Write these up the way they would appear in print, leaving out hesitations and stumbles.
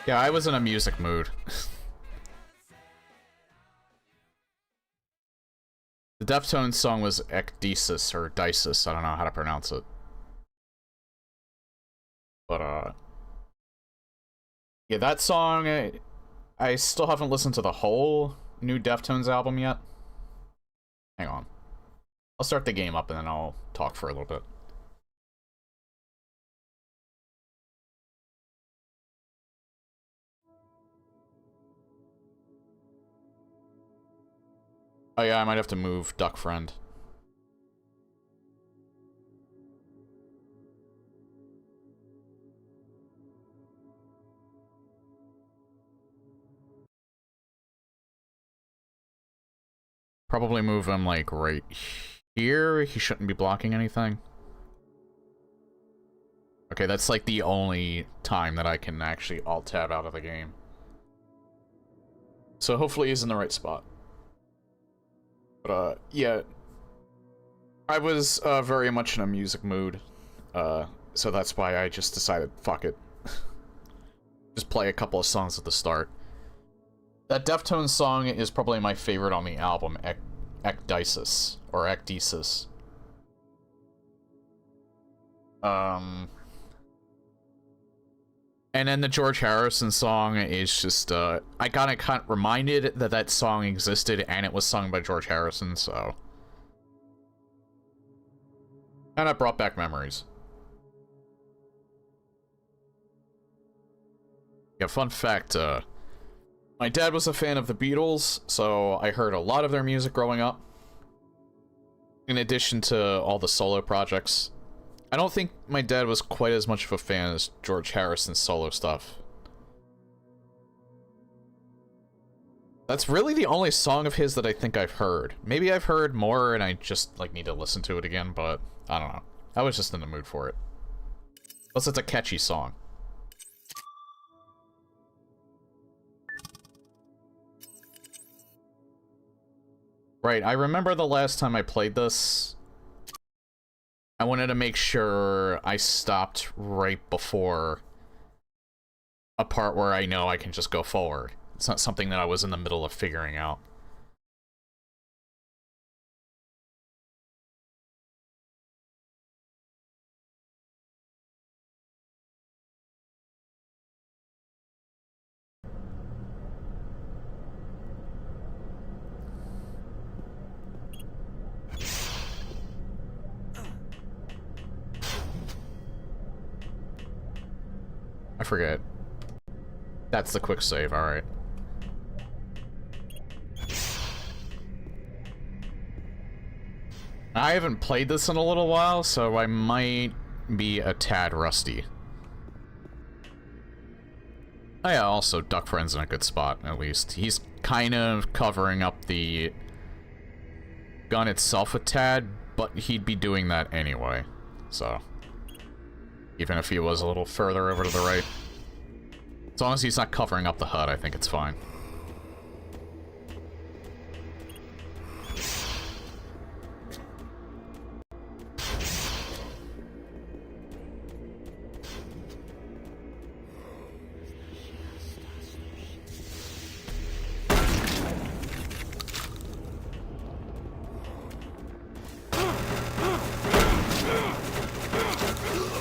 Yeah, I was in a music mood. The Deftones song was Ecdysis, or Dices, I don't know how to pronounce it. But, yeah, that song, I still haven't listened to the whole new Deftones album yet. Hang on. I'll start the game up and then I'll talk for a little bit. Oh yeah, I might have to move Duck Friend. Probably move him, like, right here. He shouldn't be blocking anything. Okay, that's, like, the only time that I can actually alt-tab out of the game. So hopefully he's in the right spot. But, yeah. I was, very much in a music mood. So that's why I just decided, fuck it. Just play a couple of songs at the start. That Deftones song is probably my favorite on the album, Ecdysis, or Ecdysis. And then the George Harrison song is just, I got reminded that that song existed and it was sung by George Harrison, so. And it brought back memories. Yeah, fun fact, my dad was a fan of the Beatles, so I heard a lot of their music growing up. In addition to all the solo projects. I don't think my dad was quite as much of a fan as George Harrison's solo stuff. That's really the only song of his that I think I've heard. Maybe I've heard more and I just, like, need to listen to it again, but I don't know. I was just in the mood for it. Plus, it's a catchy song. Right, I remember the last time I played this, I wanted to make sure I stopped right before a part where I know I can just go forward. It's not something that I was in the middle of figuring out. I forget. That's the quick save, alright. I haven't played this in a little while, so I might be a tad rusty. Oh yeah, also, Duck Friend's in a good spot, at least. He's kind of covering up the gun itself a tad, but he'd be doing that anyway, so. Even if he was a little further over to the right. As long as he's not covering up the HUD, I think it's fine.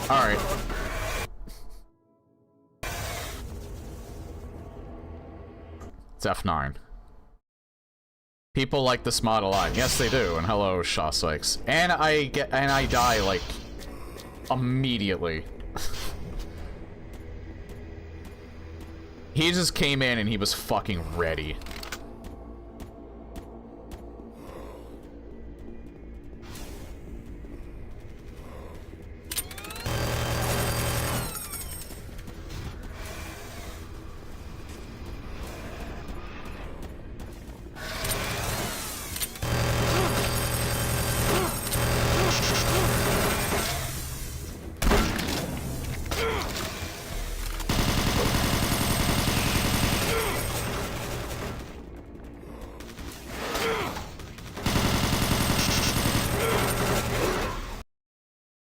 Alright. It's F9. People like this mod a lot. Yes, they do. And hello, Shaw Sykes. And I die, like, immediately. He just came in and he was fucking ready.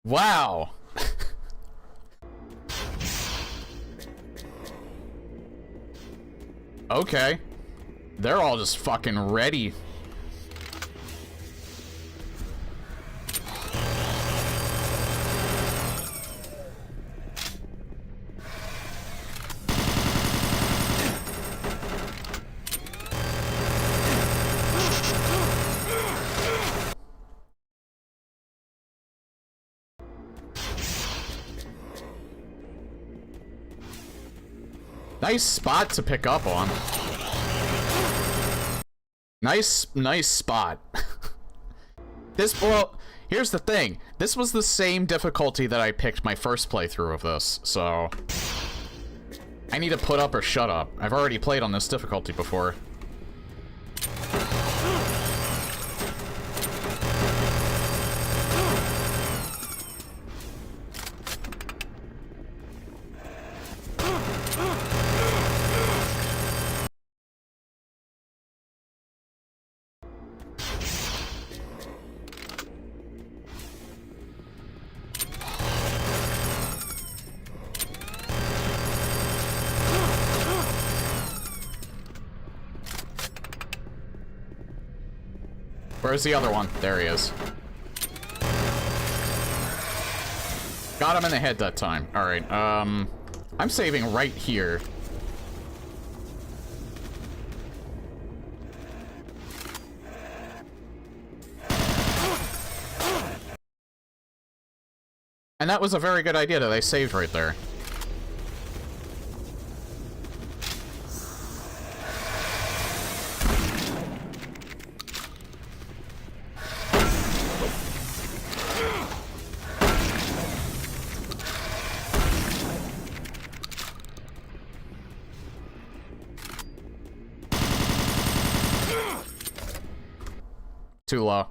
Wow. Okay. They're all just fucking ready. Nice spot to pick up on. Nice spot. Well, here's the thing. This was the same difficulty that I picked my first playthrough of this, so... I need to put up or shut up. I've already played on this difficulty before. Where's the other one? There he is. Got him in the head that time. Alright, I'm saving right here. And that was a very good idea that I saved right there. Too low.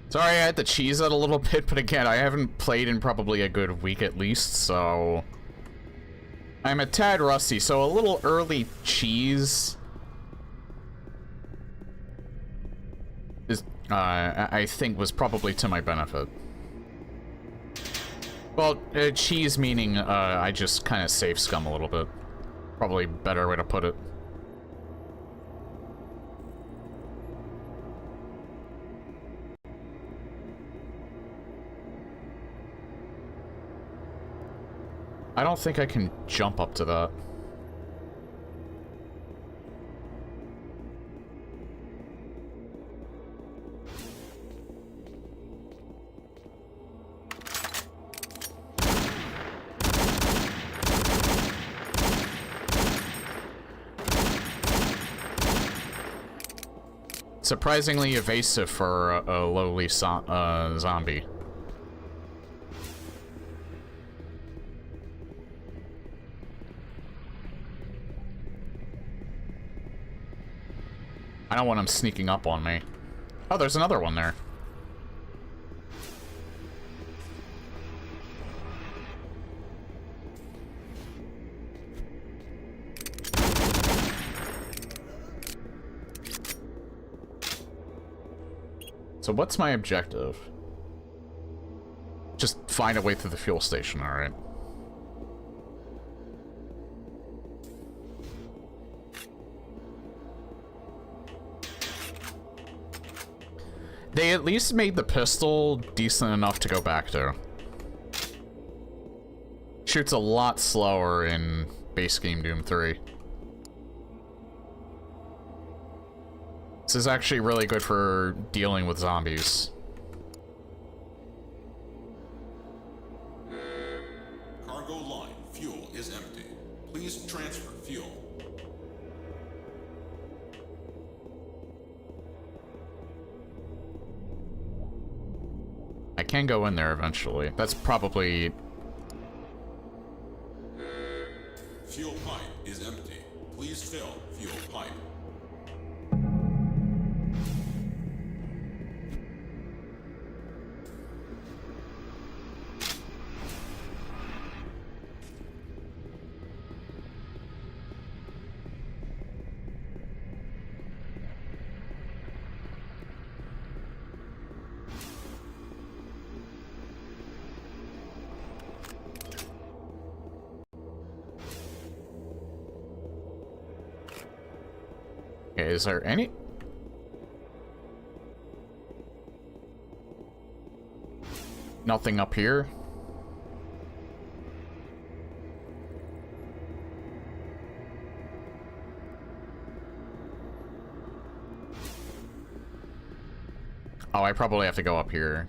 Sorry I had to cheese it a little bit, but again, I haven't played in probably a good week at least, so... I'm a tad rusty, so a little early cheese... is, I think was probably to my benefit. Well, cheese meaning, I just kind of save scum a little bit. Probably a better way to put it. I don't think I can jump up to that. Surprisingly evasive for a lowly zombie. I don't want him sneaking up on me. Oh, there's another one there. So what's my objective? Just find a way through the fuel station, alright. They at least made the pistol decent enough to go back to. Shoots a lot slower in base game Doom 3. This is actually really good for dealing with zombies. Cargo line, fuel is empty. Please transfer fuel. I can go in there eventually. That's probably... Fuel pipe Okay, is there any... Nothing up here? Oh, I probably have to go up here.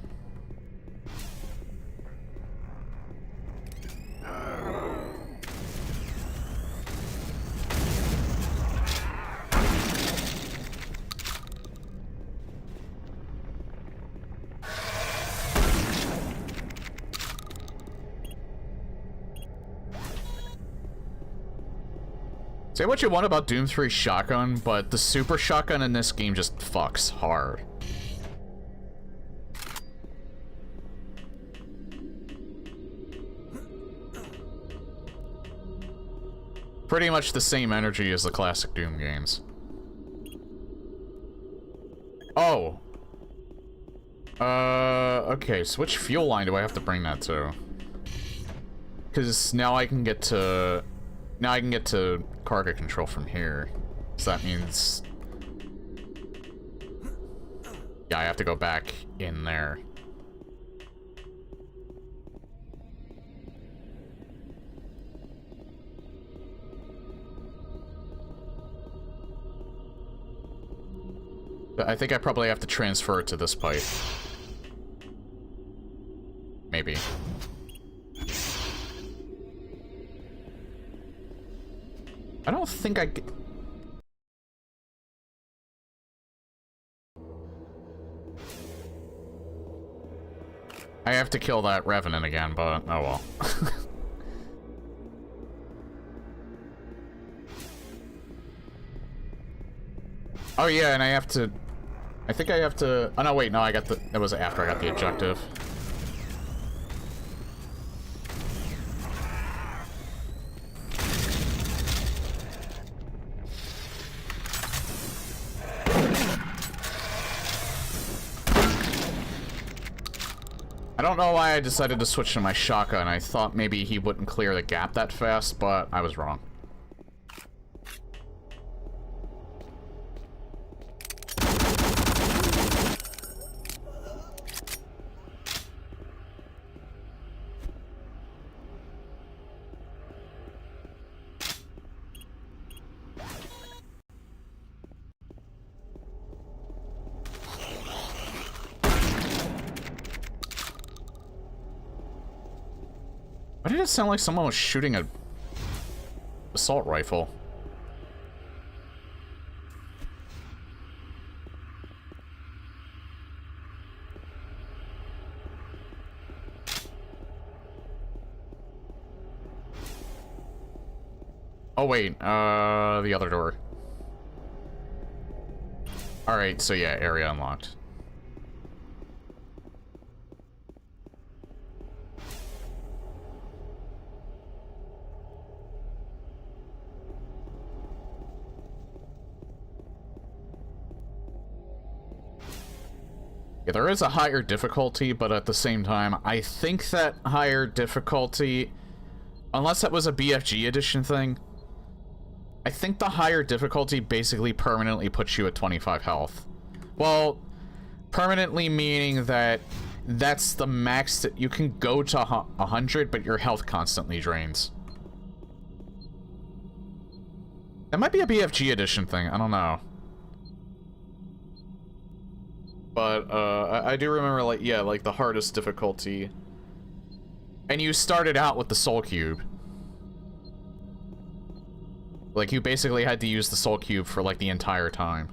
Say what you want about Doom 3 shotgun, but the super shotgun in this game just fucks hard. Pretty much the same energy as the classic Doom games. Oh. Okay, so which fuel line do I have to bring that to? Because now I can get to... Now I can get to cargo control from here. So that means... Yeah, I have to go back in there. I think I probably have to transfer it to this pipe. Maybe. I don't think I... I have to kill that Revenant again, but oh well. Oh yeah, and I have to... I think I have to... Oh no, wait, no, I got the... That was after I got the objective. I don't know why I decided to switch to my shotgun. I thought maybe he wouldn't clear the gap that fast, but I was wrong. Why did it sound like someone was shooting a assault rifle? Oh wait, the other door. Alright, so yeah, area unlocked. Yeah, there is a higher difficulty, but at the same time, I think that higher difficulty, unless that was a BFG edition thing, I think the higher difficulty basically permanently puts you at 25 health. Well, permanently meaning that that's the max that you can go to 100, but your health constantly drains. That might be a BFG edition thing, I don't know. But, I do remember, like, yeah, like, the hardest difficulty. And you started out with the Soul Cube. Like, you basically had to use the Soul Cube for, like, the entire time.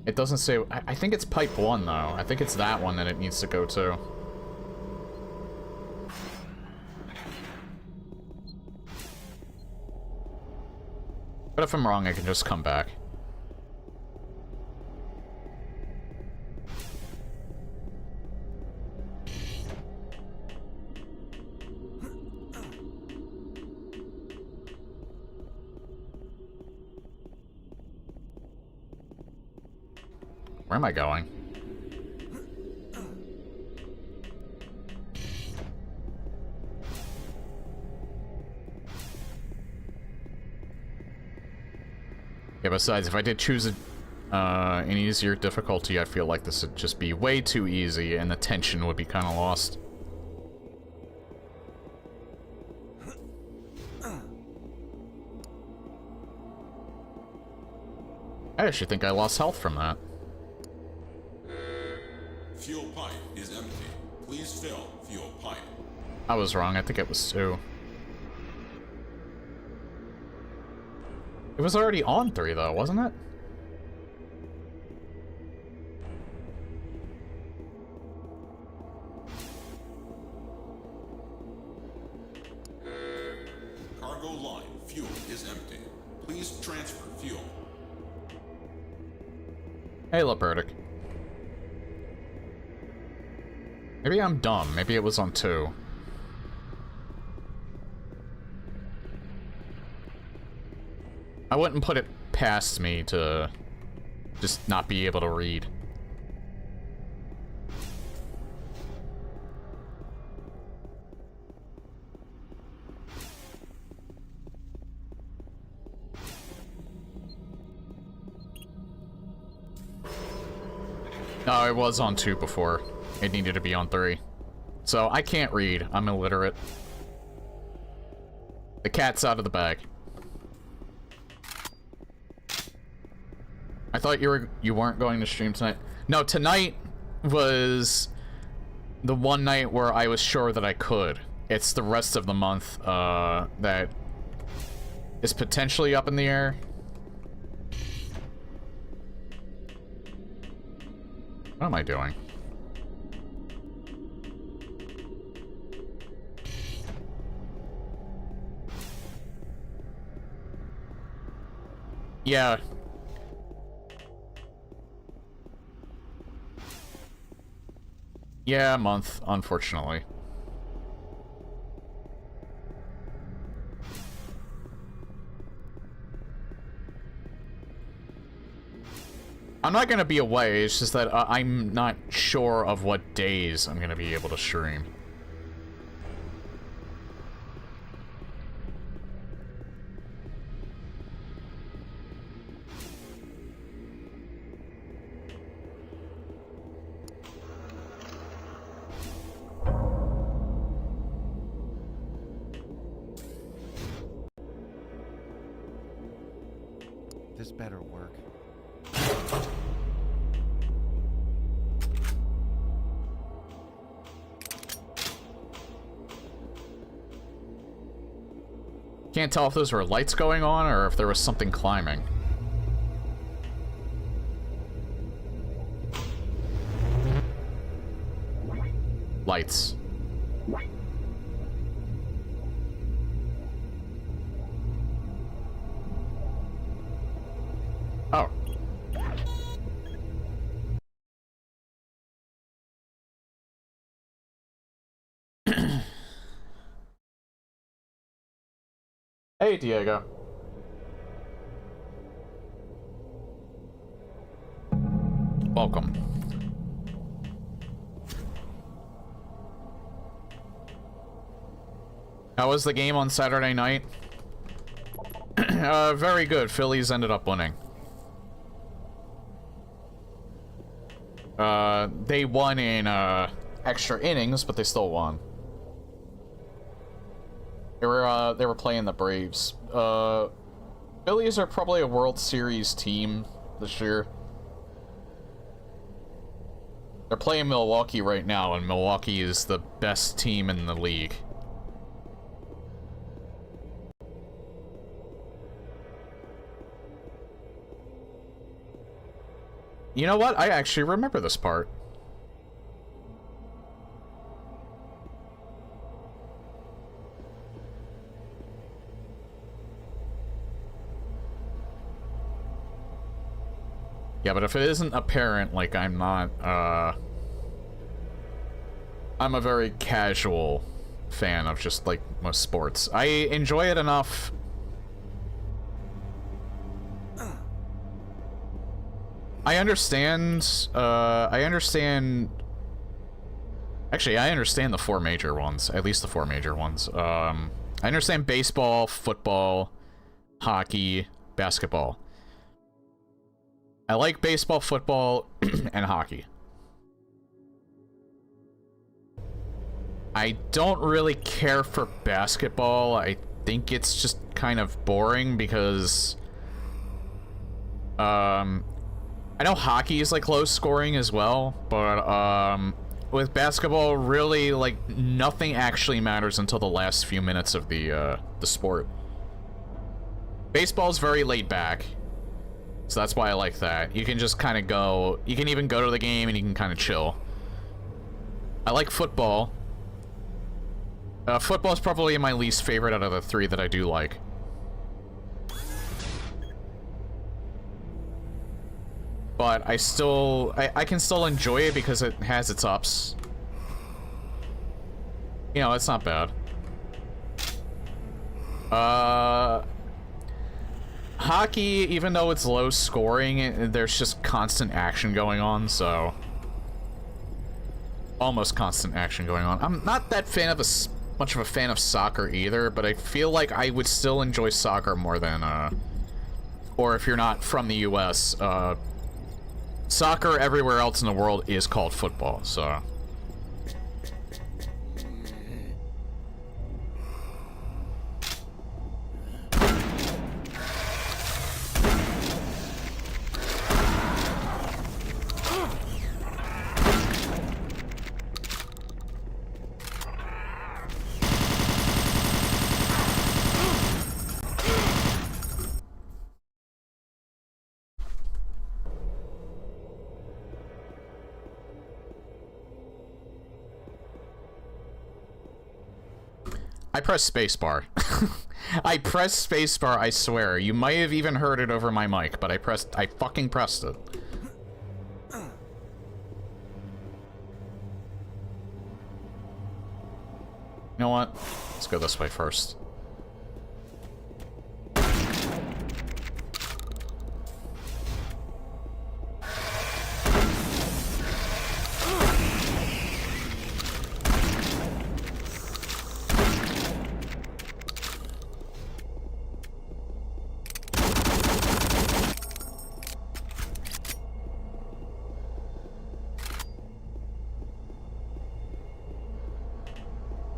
It doesn't say... I think it's Pipe 1, though. I think it's that one that it needs to go to. But if I'm wrong, I can just come back. Where am I going? Yeah, besides, if I did choose an easier difficulty, I feel like this would just be way too easy, and the tension would be kind of lost. I actually think I lost health from that. Fuel pipe is empty. Please fill fuel pipe. I was wrong. I think it was 2. It was already on 3, though, wasn't it? Cargo line fuel is empty. Please transfer fuel. Hey, Lepertic. Maybe I'm dumb. Maybe it was on 2. I wouldn't put it past me to just not be able to read. No, it was on 2 before. It needed to be on 3. So, I can't read. I'm illiterate. The cat's out of the bag. I thought you weren't going to stream tonight. No, tonight was the one night where I was sure that I could. It's the rest of the month that is potentially up in the air. What am I doing? Yeah. Yeah, a month, unfortunately. I'm not gonna be away, it's just that I'm not sure of what days I'm gonna be able to stream. This better work. Can't tell if those were lights going on or if there was something climbing. Lights. Oh. Hey, Diego. Welcome. How was the game on Saturday night? Very good. Phillies ended up winning. They won in, extra innings, but they still won. They were playing the Braves. Phillies are probably a World Series team this year. They're playing Milwaukee right now, and Milwaukee is the best team in the league. You know what? I actually remember this part. Yeah, but if it isn't apparent, like, I'm not, I'm a very casual fan of just, like, most sports. I enjoy it enough. I understand actually, I understand the 4 major ones, at least the 4 major ones. I understand baseball, football, hockey, basketball. I like baseball, football, and hockey. I don't really care for basketball. I think it's just kind of boring because... I know hockey is, like, low scoring as well, but, with basketball, really, like, nothing actually matters until the last few minutes of the sport. Baseball's very laid back, so that's why I like that. You can just kind of go... You can even go to the game and you can kind of chill. I like football. Football's probably my least favorite out of the three that I do like. But I still... I can still enjoy it because it has its ups. You know, it's not bad. Hockey, even though it's low scoring, there's just constant action going on, so... Almost constant action going on. I'm not that fan of much of a fan of soccer either, but I feel like I would still enjoy soccer more than, or if you're not from the US, soccer everywhere else in the world is called football, so... I pressed spacebar. I pressed spacebar, I swear. You might have even heard it over my mic, but I fucking pressed it. You know what? Let's go this way first.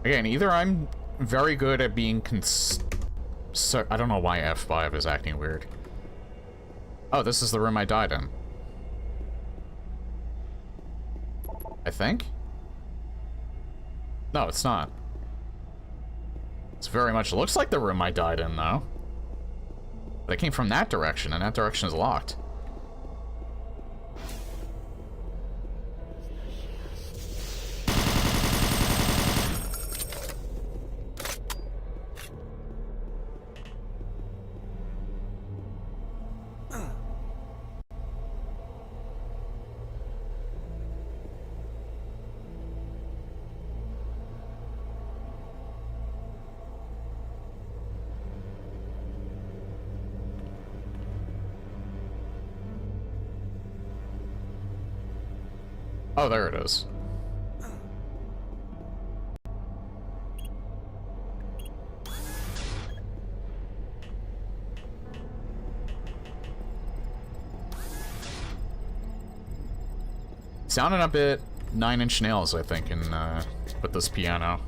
Again, either I'm very good at being I don't know why F5 is acting weird. Oh, this is the room I died in. I think? No, it's not. It's very much looks like the room I died in, though. But I came from that direction, and that direction is locked. Oh, there it is. Sounding a bit Nine Inch Nails, I think, in with this piano.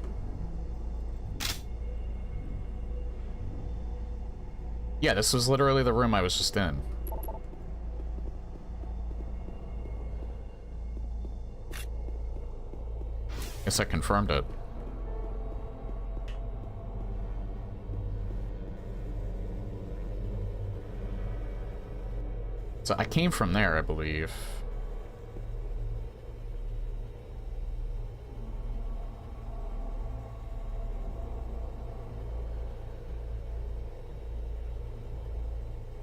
Yeah, this was literally the room I was just in. Guess I confirmed it. So I came from there, I believe.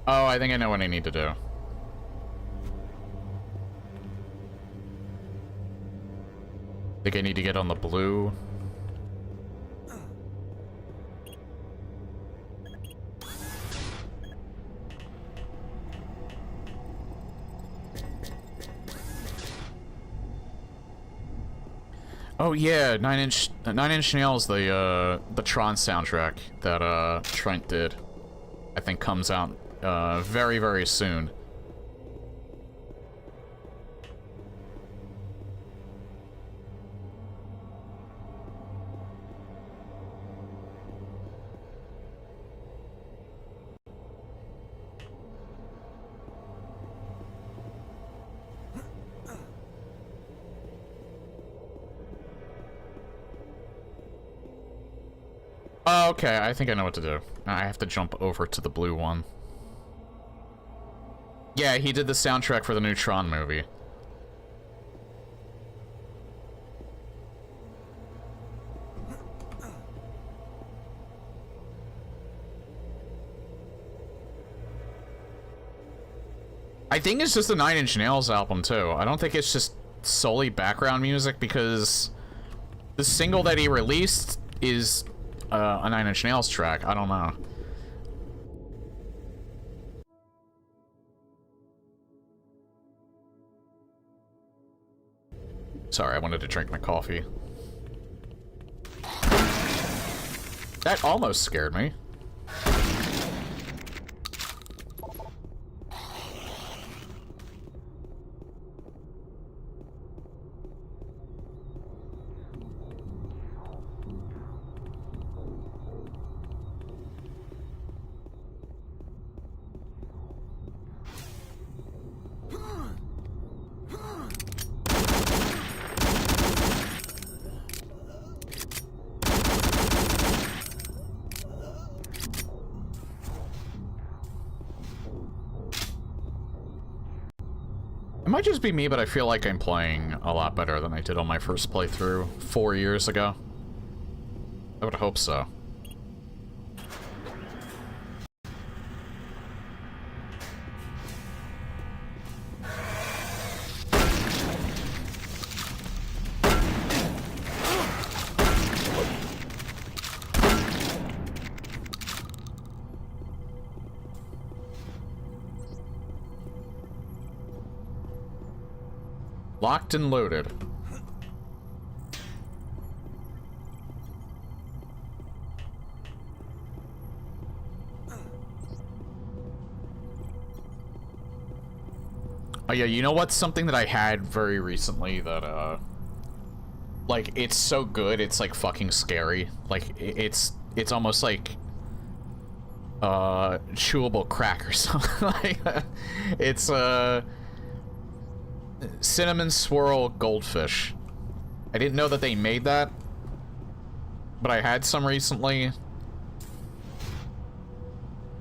Oh, I think I know what I need to do. I think I need to get on the blue. Oh yeah, Nine Inch Nails, the Tron soundtrack that Trent did, I think comes out very, very soon. Oh, okay, I think I know what to do. I have to jump over to the blue one. Yeah, he did the soundtrack for the new Tron movie. I think it's just a Nine Inch Nails album, too. I don't think it's just solely background music, because the single that he released is a Nine Inch Nails track. I don't know. Sorry, I wanted to drink my coffee. That almost scared me. It might just be me, but I feel like I'm playing a lot better than I did on my first playthrough 4 years ago. I would hope so. Locked and loaded. Oh yeah, you know what's something that I had very recently that, like, it's so good, it's, like, fucking scary. Like, it's almost like, chewable crack or something. Like, it's, cinnamon swirl goldfish. I didn't know that they made that, but I had some recently.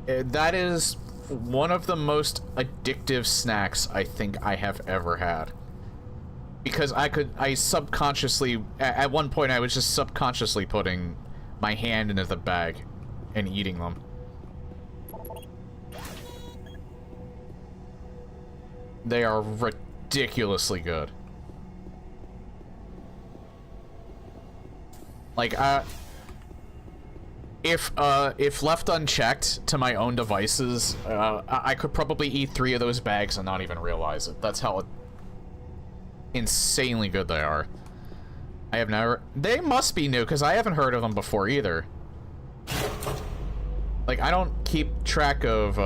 That is one of the most addictive snacks I think I have ever had. Because I subconsciously, at one point I was just subconsciously putting my hand into the bag and eating them. They are ridiculously good. Like, if left unchecked to my own devices, I could probably eat 3 of those bags and not even realize it. That's how insanely good they are. I have never... They must be new, because I haven't heard of them before either. Like, I don't keep track of,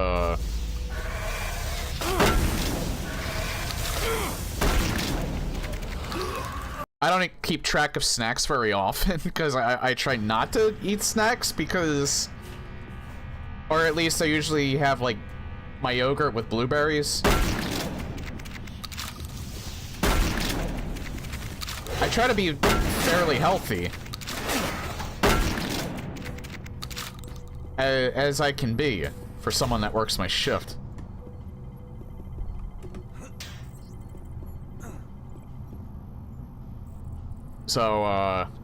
I don't keep track of snacks very often, because I try not to eat snacks, because... Or at least I usually have, like, my yogurt with blueberries. I try to be fairly healthy. As I can be, for someone that works my shift. So,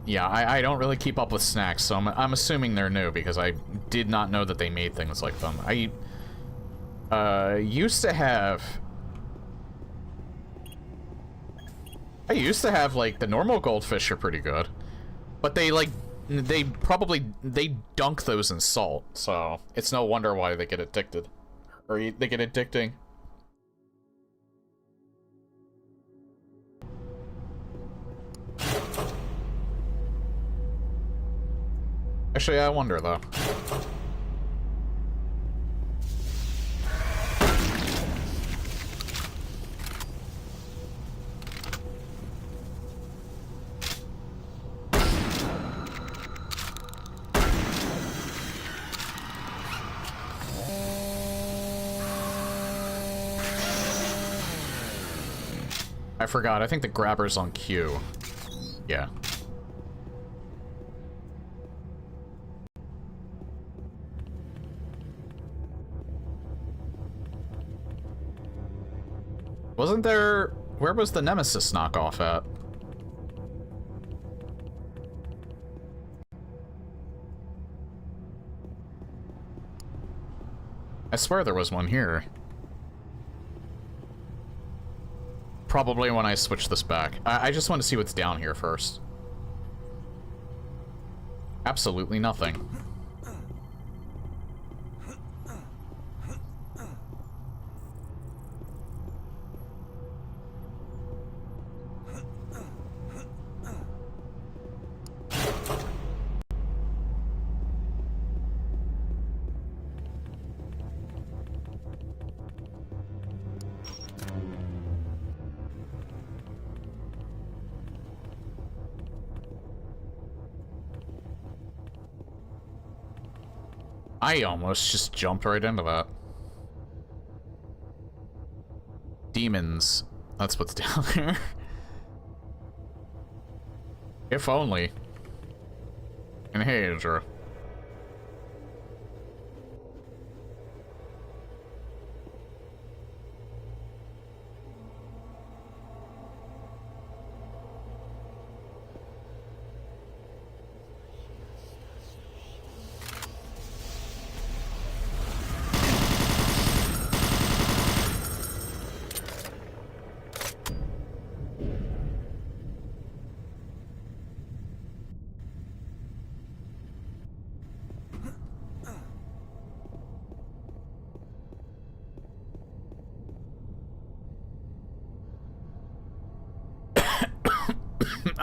yeah, I don't really keep up with snacks, so I'm assuming they're new, because I did not know that they made things like them. I used to have, like, the normal goldfish are pretty good, but they, like, they dunk those in salt, so it's no wonder why they get addicted, or they get addicting. Actually, I wonder, though. I forgot, I think the grabber's on Q. Yeah. Wasn't there... Where was the Nemesis knockoff at? I swear there was one here. Probably when I switch this back. I just want to see what's down here first. Absolutely nothing. I almost just jumped right into that. Demons. That's what's down there. If only. And hey, Andrew.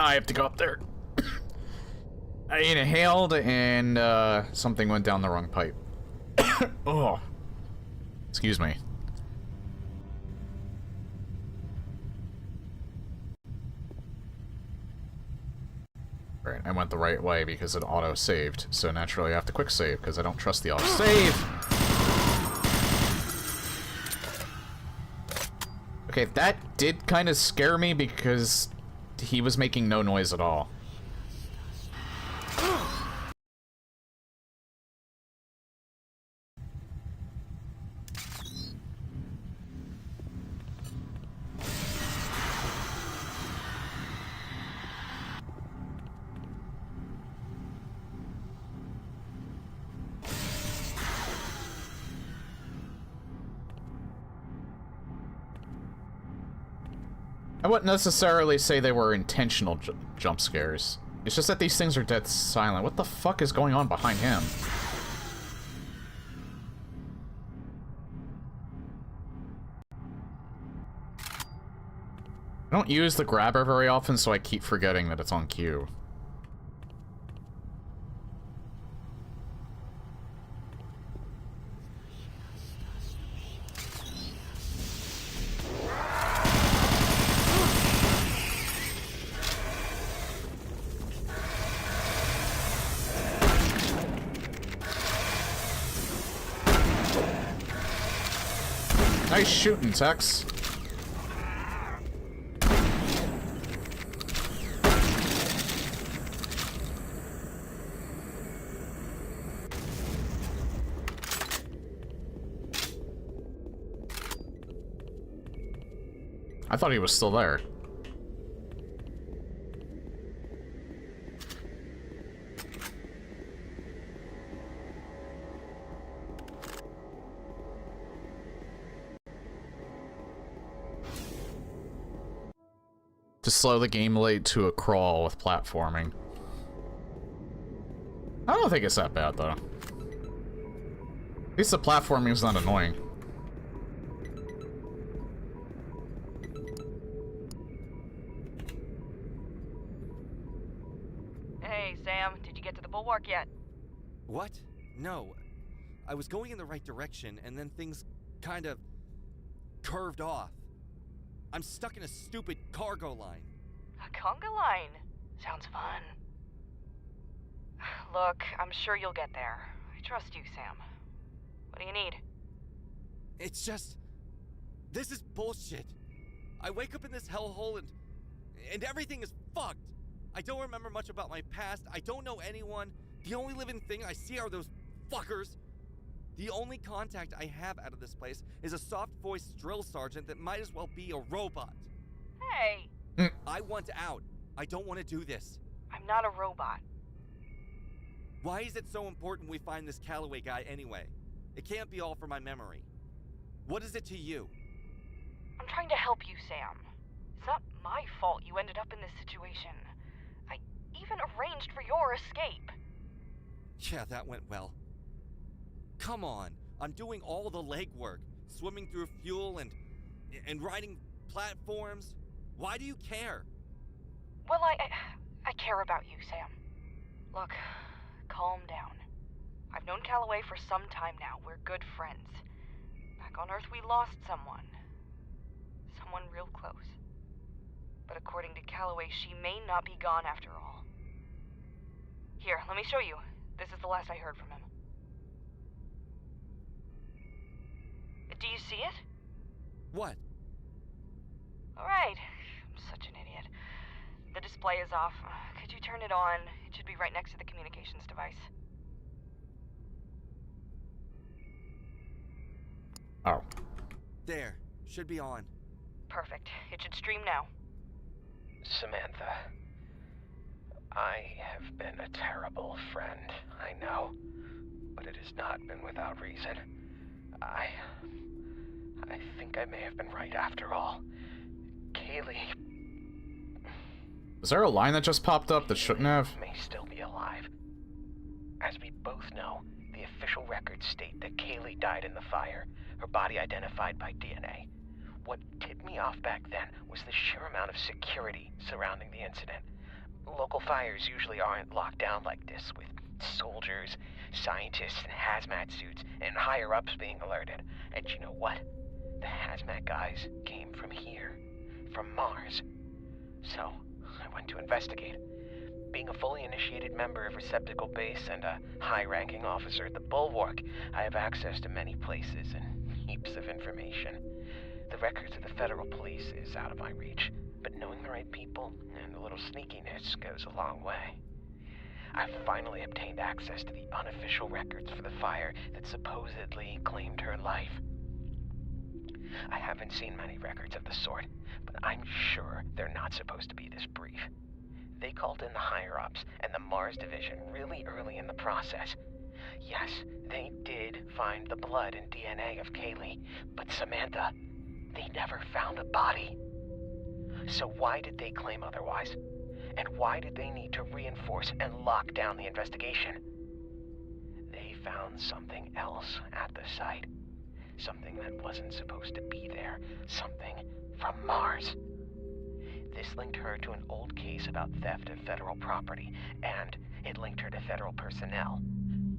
I have to go up there. I inhaled and something went down the wrong pipe. Oh. Excuse me. Alright, I went the right way because it auto-saved, so naturally I have to quick save because I don't trust the auto-save. Okay, that did kind of scare me because he was making no noise at all. I wouldn't necessarily say they were intentional jump scares. It's just that these things are dead silent. What the fuck is going on behind him? I don't use the grabber very often, so I keep forgetting that it's on cue. Nice shooting, Tex. I thought he was still there. To slow the game late to a crawl with platforming. I don't think it's that bad, though. At least the platforming is not annoying. Hey, Sam, did you get to the bulwark yet? What? No. I was going in the right direction, and then things kind of curved off. I'm stuck in a stupid cargo line. A conga line? Sounds fun. Look, I'm sure you'll get there. I trust you, Sam. What do you need? It's just... this is bullshit. I wake up in this hellhole and everything is fucked. I don't remember much about my past. I don't know anyone. The only living thing I see are those fuckers. The only contact I have out of this place is a soft-voiced drill sergeant that might as well be a robot. Hey, I want out. I don't want to do this. I'm not a robot. Why is it so important we find this Calloway guy anyway? It can't be all for my memory. What is it to you? I'm trying to help you, Sam. It's not my fault you ended up in this situation. I even arranged for your escape. Yeah, that went well. Come on, I'm doing all the legwork, swimming through fuel and riding platforms. Why do you care? Well, I care about you, Sam. Look, calm down. I've known Calloway for some time now. We're good friends. Back on Earth, we lost someone. Someone real close. But according to Calloway, she may not be gone after all. Here, let me show you. This is the last I heard from him. Do you see it? What? Alright. I'm such an idiot. The display is off. Could you turn it on? It should be right next to the communications device. Oh. There. Should be on. Perfect. It should stream now. Samantha, I have been a terrible friend, I know, but it has not been without reason. I think I may have been right after all. Kaylee... Is there a line that just popped up that shouldn't have? may still be alive. As we both know, the official records state that Kaylee died in the fire, her body identified by DNA. What tipped me off back then was the sheer amount of security surrounding the incident. Local fires usually aren't locked down like this, with soldiers, scientists, and hazmat suits, and higher-ups being alerted. And you know what? The hazmat guys came from here, from Mars. So, I went to investigate. Being a fully initiated member of Receptacle Base and a high-ranking officer at the Bulwark, I have access to many places and heaps of information. The records of the federal police is out of my reach, but knowing the right people and a little sneakiness goes a long way. I finally obtained access to the unofficial records for the fire that supposedly claimed her life. I haven't seen many records of the sort, but I'm sure they're not supposed to be this brief. They called in the higher-ups and the Mars division really early in the process. Yes, they did find the blood and DNA of Kaylee, but Samantha, they never found a body. So why did they claim otherwise? And why did they need to reinforce and lock down the investigation? They found something else at the site. Something that wasn't supposed to be there. Something from Mars. This linked her to an old case about theft of federal property, and it linked her to federal personnel.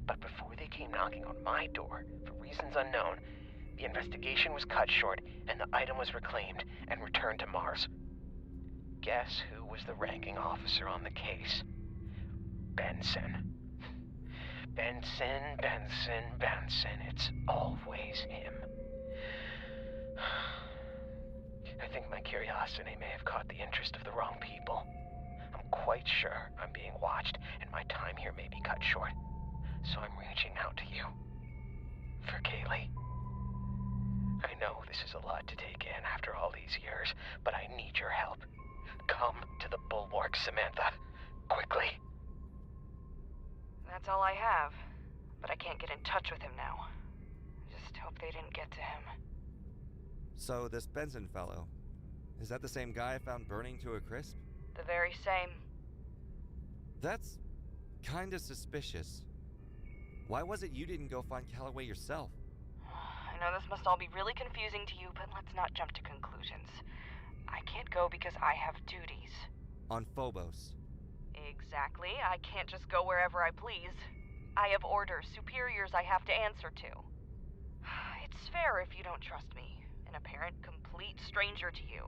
But before they came knocking on my door, for reasons unknown, the investigation was cut short, and the item was reclaimed and returned to Mars. Guess who was the ranking officer on the case? Benson. Benson. It's always him. I think my curiosity may have caught the interest of the wrong people. I'm quite sure I'm being watched, and my time here may be cut short. So I'm reaching out to you. For Kaylee. I know this is a lot to take in after all these years, but I need your help. Come to the Bulwark, Samantha. Quickly. That's all I have. But I can't get in touch with him now. I just hope they didn't get to him. So this Benson fellow, is that the same guy I found burning to a crisp? The very same. That's kinda suspicious. Why was it you didn't go find Calloway yourself? I know this must all be really confusing to you, but let's not jump to conclusions. I can't go because I have duties. On Phobos. Exactly. I can't just go wherever I please. I have orders, superiors I have to answer to. It's fair if you don't trust me, an apparent complete stranger to you.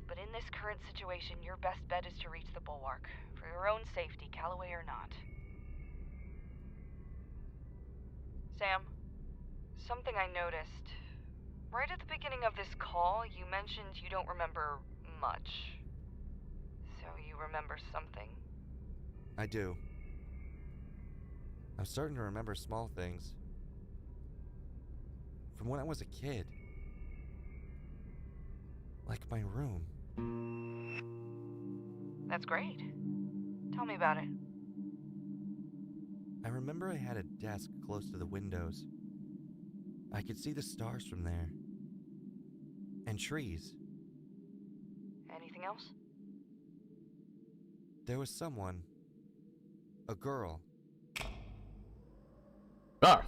But in this current situation, your best bet is to reach the Bulwark, for your own safety, Calloway or not. Sam, something I noticed. Right at the beginning of this call, you mentioned you don't remember much. So you remember something? I do. I'm starting to remember small things. from when I was a kid. Like my room. That's great. Tell me about it. I remember I had a desk close to the windows. I could see the stars from there. And trees. Anything else? There was someone. A girl. Ah.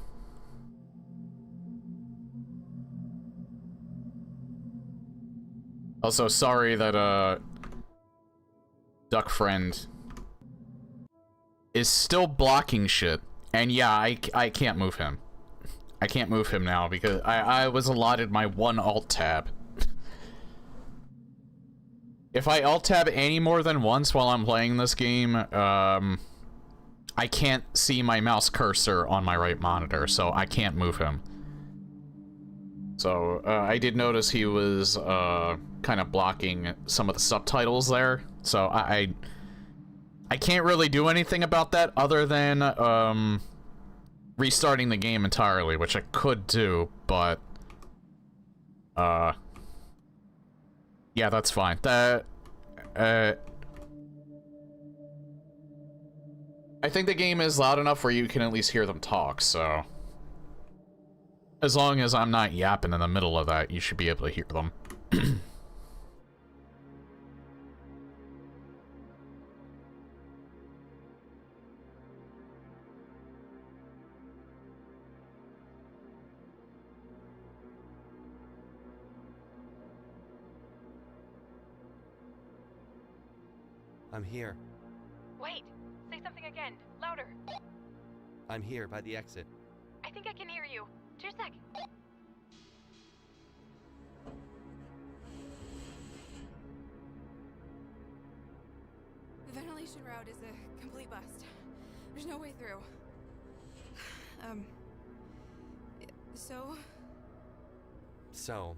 Also, sorry that, Duck Friend is still blocking shit. And yeah, I can't move him. I can't move him now because I was allotted my one alt tab. If I alt tab any more than once while I'm playing this game, I can't see my mouse cursor on my right monitor, so I can't move him. So, I did notice he was, kind of blocking some of the subtitles there, so I can't really do anything about that other than, restarting the game entirely, which I could do, but, yeah, that's fine. That, I think the game is loud enough where you can at least hear them talk, so... As long as I'm not yapping in the middle of that, you should be able to hear them. I'm here. Wait! Say something again. Louder. I'm here by the exit. I think I can hear you. Just a sec. The ventilation route is a complete bust. There's no way through. So...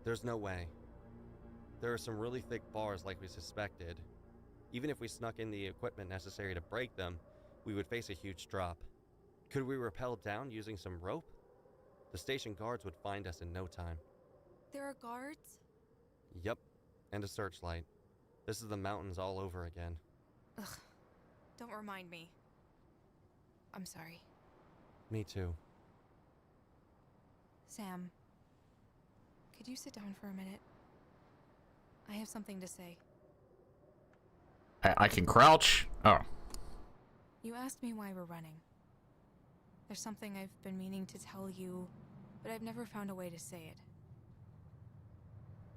There's no way. There are some really thick bars like we suspected. Even if we snuck in the equipment necessary to break them, we would face a huge drop. Could we rappel down using some rope? The station guards would find us in no time. There are guards? Yep, and a searchlight. This is the mountains all over again. Ugh. Don't remind me. I'm sorry. Me too. Sam, could you sit down for a minute? I have something to say. I can crouch? Oh. You asked me why we're running. There's something I've been meaning to tell you, but I've never found a way to say it.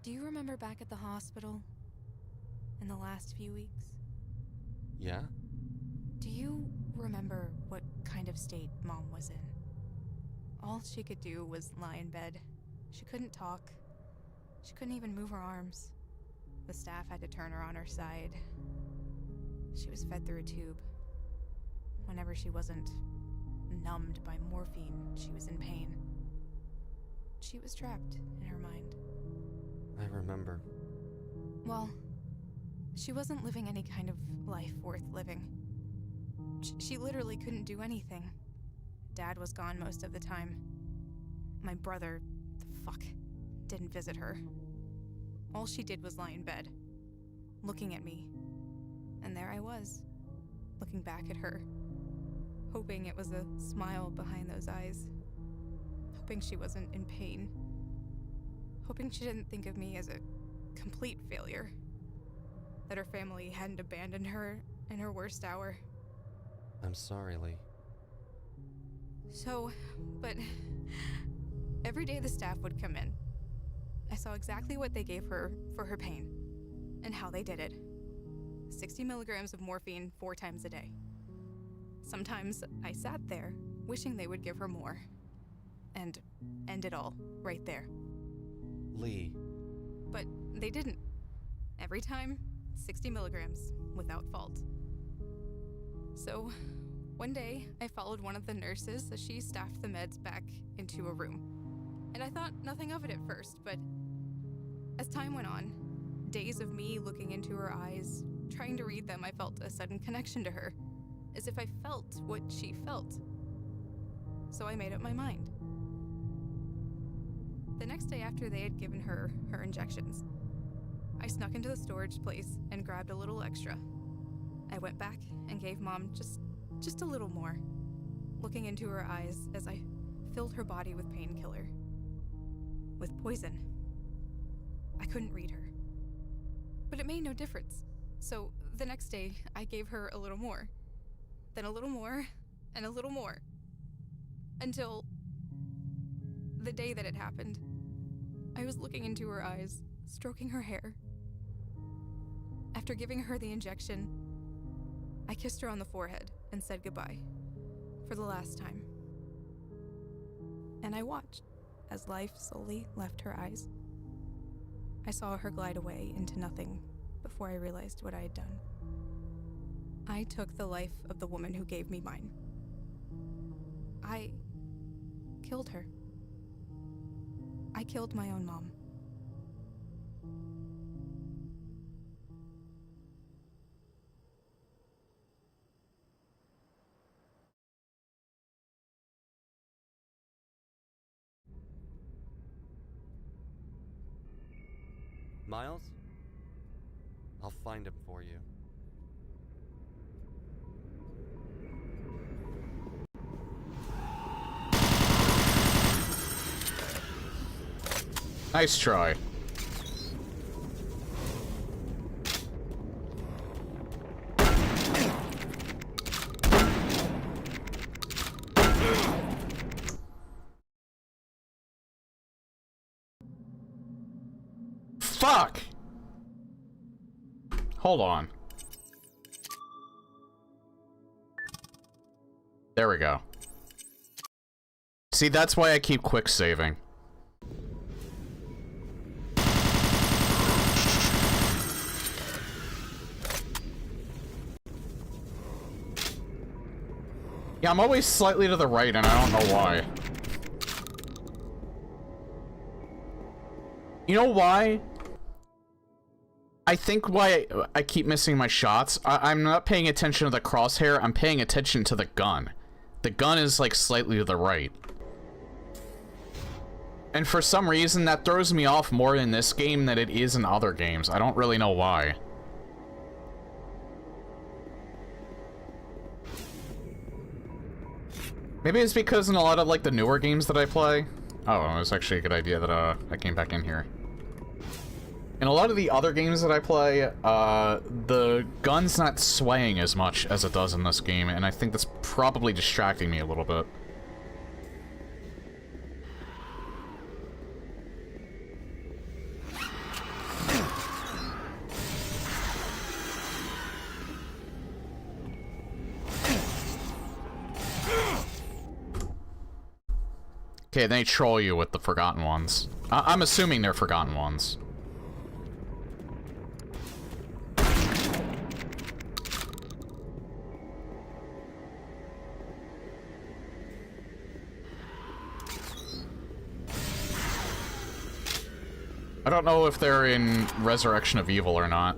Do you remember back at the hospital? In the last few weeks? Yeah? Do you remember what kind of state Mom was in? All she could do was lie in bed. She couldn't talk. She couldn't even move her arms. The staff had to turn her on her side. She was fed through a tube. Whenever she wasn't numbed by morphine, she was in pain. She was trapped in her mind. I remember. Well, she wasn't living any kind of life worth living. She literally couldn't do anything. Dad was gone most of the time. My brother, didn't visit her. All she did was lie in bed, looking at me. And there I was, looking back at her, hoping it was a smile behind those eyes, hoping she wasn't in pain, hoping she didn't think of me as a complete failure, that her family hadn't abandoned her in her worst hour. I'm sorry, Lee. But every day the staff would come in. I saw exactly what they gave her for her pain, and how they did it. 60 milligrams of morphine 4 times a day. Sometimes I sat there, wishing they would give her more. And end it all, right there. Lee. But they didn't. Every time, 60 milligrams, without fault. So, one day, I followed one of the nurses as she staffed the meds back into a room. And I thought nothing of it at first, but as time went on, days of me looking into her eyes, trying to read them, I felt a sudden connection to her, as if I felt what she felt. So I made up my mind. The next day after they had given her her injections, I snuck into the storage place and grabbed a little extra. I went back and gave Mom just a little more, looking into her eyes as I filled her body with painkiller. With poison. I couldn't read her. But it made no difference. So the next day, I gave her a little more. Then a little more, and a little more. Until the day that it happened, I was looking into her eyes, stroking her hair. After giving her the injection, I kissed her on the forehead and said goodbye, for the last time. And I watched as life slowly left her eyes. I saw her glide away into nothing before I realized what I had done. I took the life of the woman who gave me mine. I killed her. I killed my own mom. Miles? I'll find him for you. Nice try. Fuck! Hold on. There we go. See, that's why I keep quick saving. Yeah, I'm always slightly to the right, and I don't know why. You know why? I think why I keep missing my shots, I'm not paying attention to the crosshair, I'm paying attention to the gun. The gun is, like, slightly to the right. And for some reason, that throws me off more in this game than it is in other games. I don't really know why. Maybe it's because in a lot of, like, the newer games that I play... Oh, it's actually a good idea that, I came back in here. In a lot of the other games that I play, the gun's not swaying as much as it does in this game, and I think that's probably distracting me a little bit. Okay, they troll you with the Forgotten Ones. I'm assuming they're Forgotten Ones. I don't know if they're in Resurrection of Evil or not.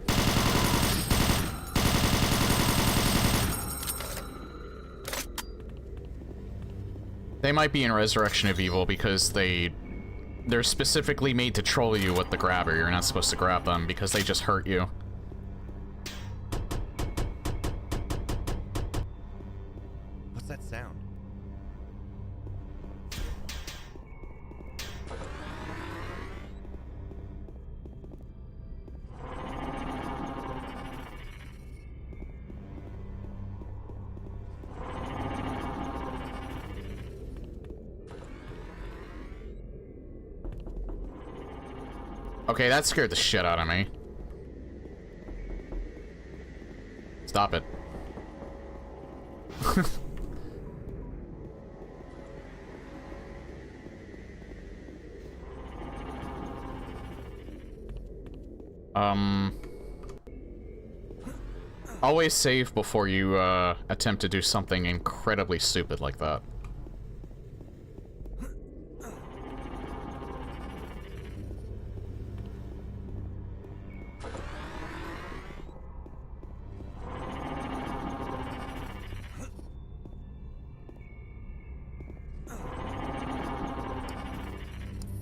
They might be in Resurrection of Evil because they're specifically made to troll you with the grabber. You're not supposed to grab them because they just hurt you. What's that sound? Okay, that scared the shit out of me. Stop it. Always save before you, attempt to do something incredibly stupid like that.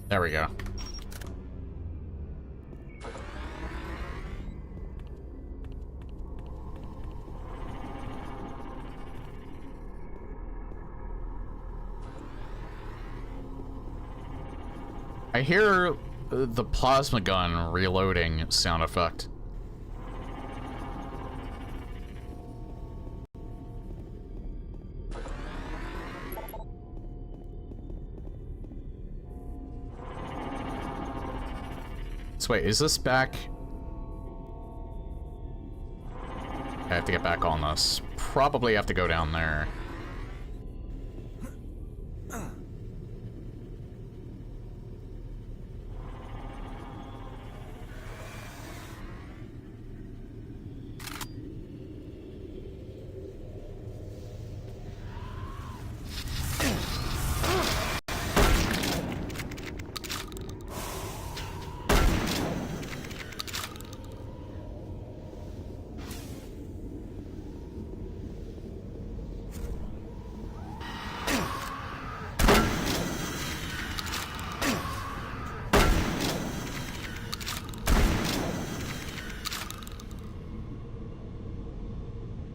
There we go. I hear the plasma gun reloading sound effect. So wait, is this back? I have to get back on this. Probably have to go down there.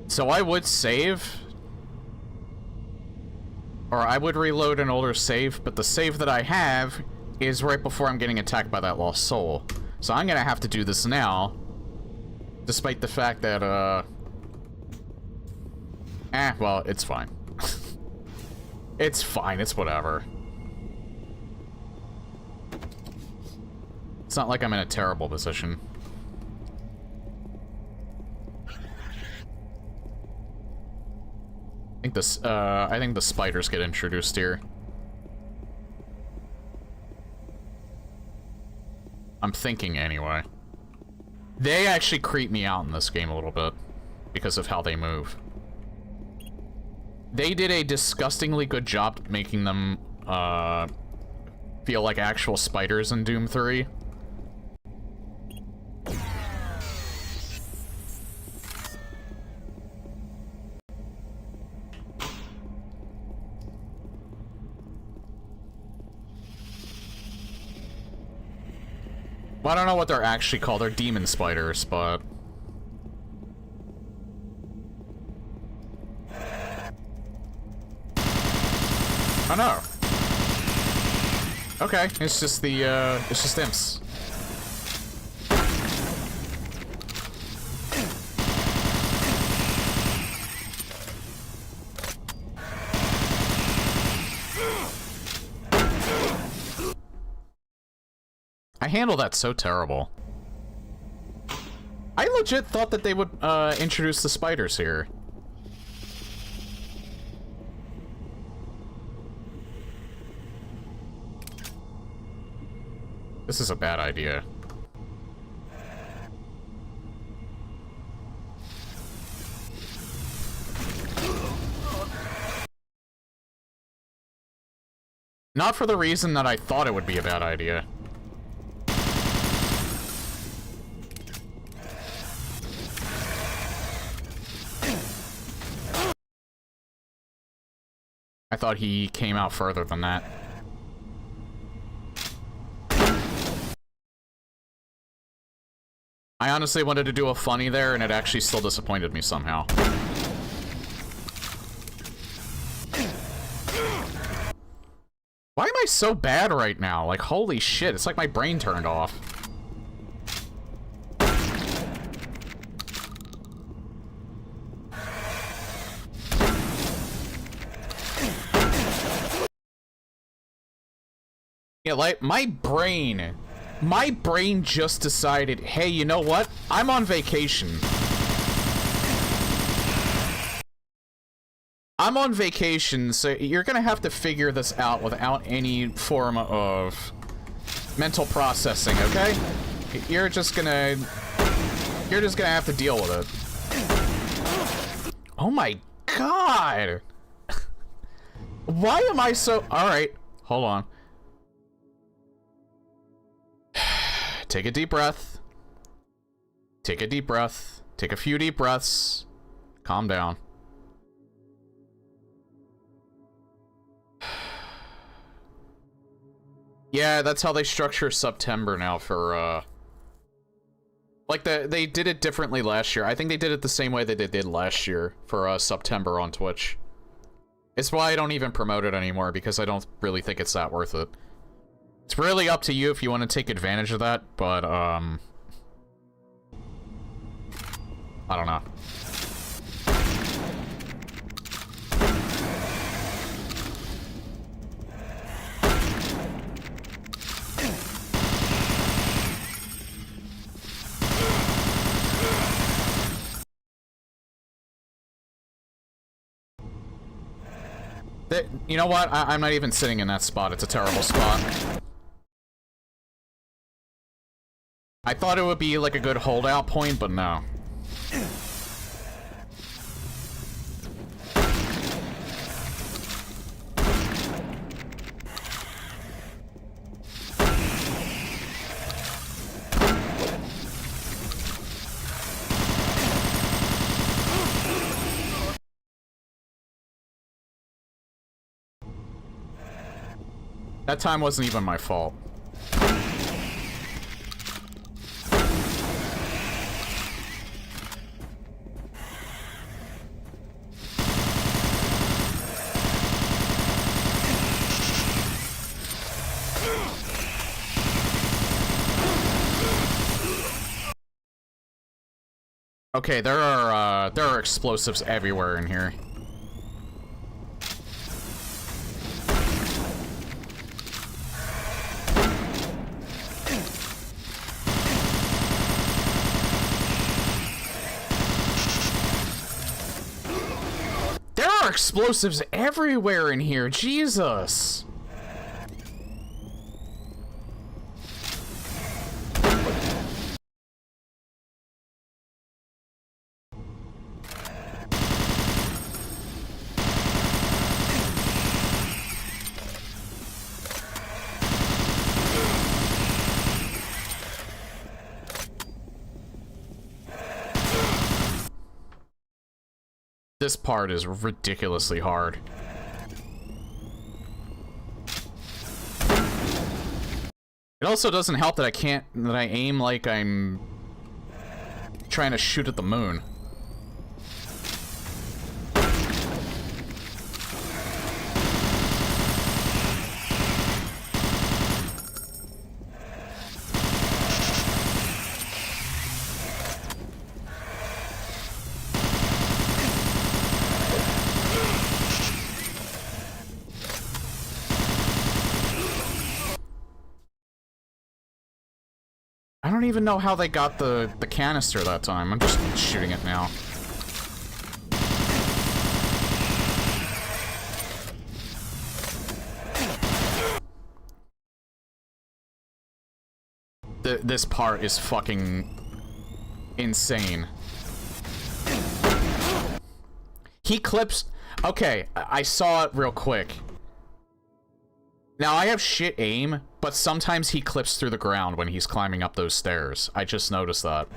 So I would save, or I would reload an older save, but the save that I have is right before I'm getting attacked by that lost soul. So I'm gonna have to do this now, despite the fact that, well, it's fine. It's fine, it's whatever. It's not like I'm in a terrible position. I think the spiders get introduced here. I'm thinking anyway. They actually creep me out in this game a little bit because of how they move. They did a disgustingly good job making them feel like actual spiders in Doom 3. Well, I don't know what they're actually called. They're demon spiders, but... Oh no. Okay, it's just the, it's just imps. I handle that so terrible. I legit thought that they would introduce the spiders here. This is a bad idea. Not for the reason that I thought it would be a bad idea. I thought he came out further than that. I honestly wanted to do a funny there, and it actually still disappointed me somehow. Why am I so bad right now? Like, holy shit, it's like my brain turned off. Yeah, like, my brain just decided, hey, you know what? I'm on vacation. I'm on vacation, so you're gonna have to figure this out without any form of mental processing, okay? You're just gonna have to deal with it. Oh my god! Why am I so... Alright, hold on. Take a deep breath. Take a deep breath. Take a few deep breaths. Calm down. Yeah, that's how they structure September now for, like, they did it differently last year. I think they did it the same way that they did last year for, September on Twitch. It's why I don't even promote it anymore, because I don't really think it's that worth it. It's really up to you if you want to take advantage of that, but, I don't know. You know what? I'm not even sitting in that spot. It's a terrible spot. I thought it would be like a good holdout point, but no. That time wasn't even my fault. Okay, there are explosives everywhere in here. There are explosives everywhere in here, Jesus! This part is ridiculously hard. It also doesn't help that I aim like I'm trying to shoot at the moon. I don't even know how they got the canister that time. I'm just shooting it now. This part is fucking insane. He clips... Okay, I saw it real quick. Now, I have shit aim, but sometimes he clips through the ground when he's climbing up those stairs. I just noticed that.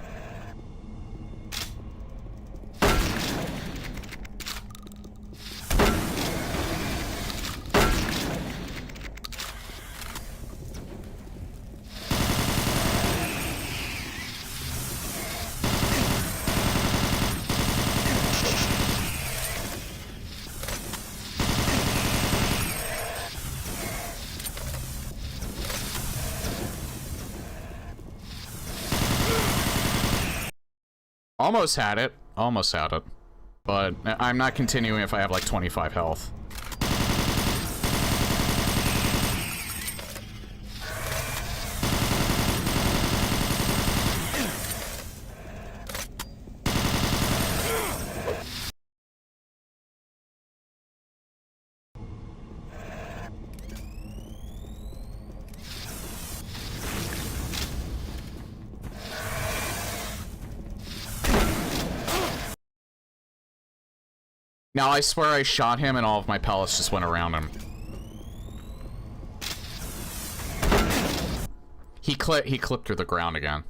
Almost had it. Almost had it. But I'm not continuing if I have like 25 health. Now, I swear I shot him and all of my pellets just went around him. He clipped through the ground again.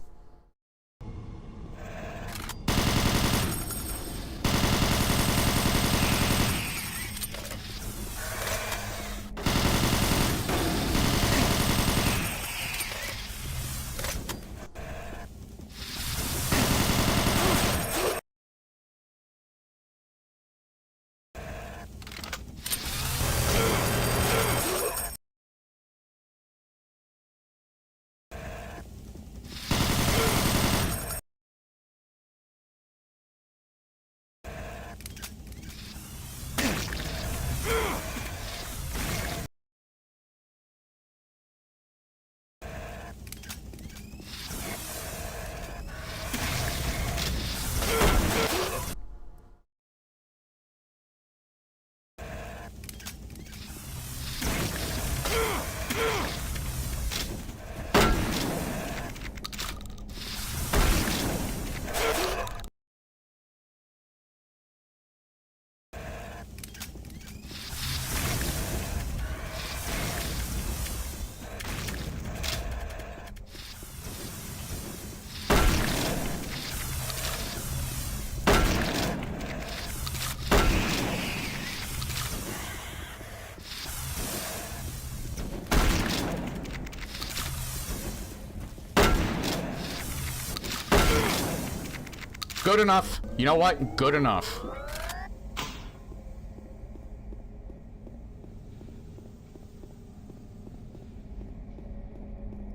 Good enough. You know what? Good enough.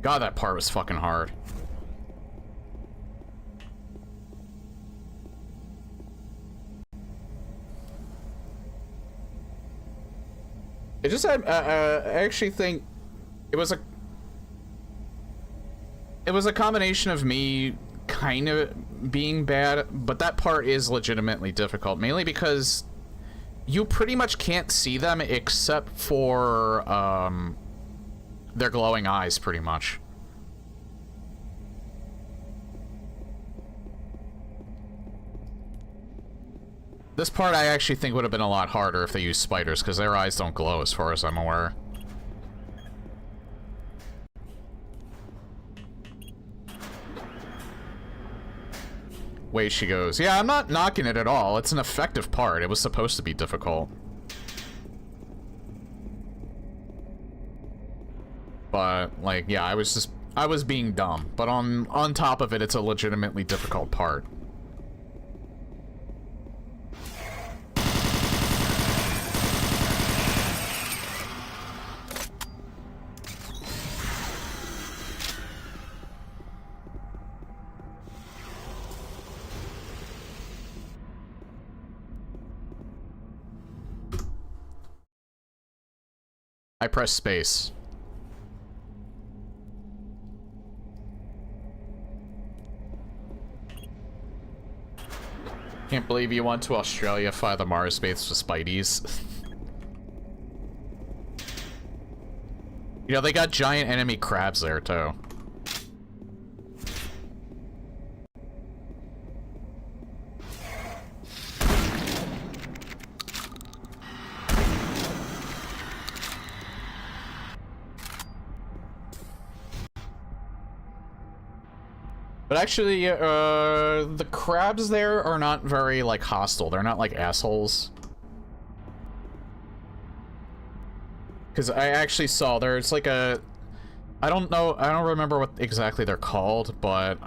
God, that part was fucking hard. It just had, I actually think it was a combination of me kind of being bad, but that part is legitimately difficult, mainly because you pretty much can't see them except for their glowing eyes, pretty much. This part I actually think would have been a lot harder if they used spiders, because their eyes don't glow as far as I'm aware. Way she goes. Yeah, I'm not knocking it at all. It's an effective part. It was supposed to be difficult. But, like, yeah, I was being dumb. But on top of it, it's a legitimately difficult part. I press space. Can't believe you went to Australia, fly the Mars base with Spideys. You know, they got giant enemy crabs there, too. But actually, the crabs there are not very, like, hostile. They're not, like, assholes. Because I actually saw there's, like, a... I don't remember what exactly they're called, but,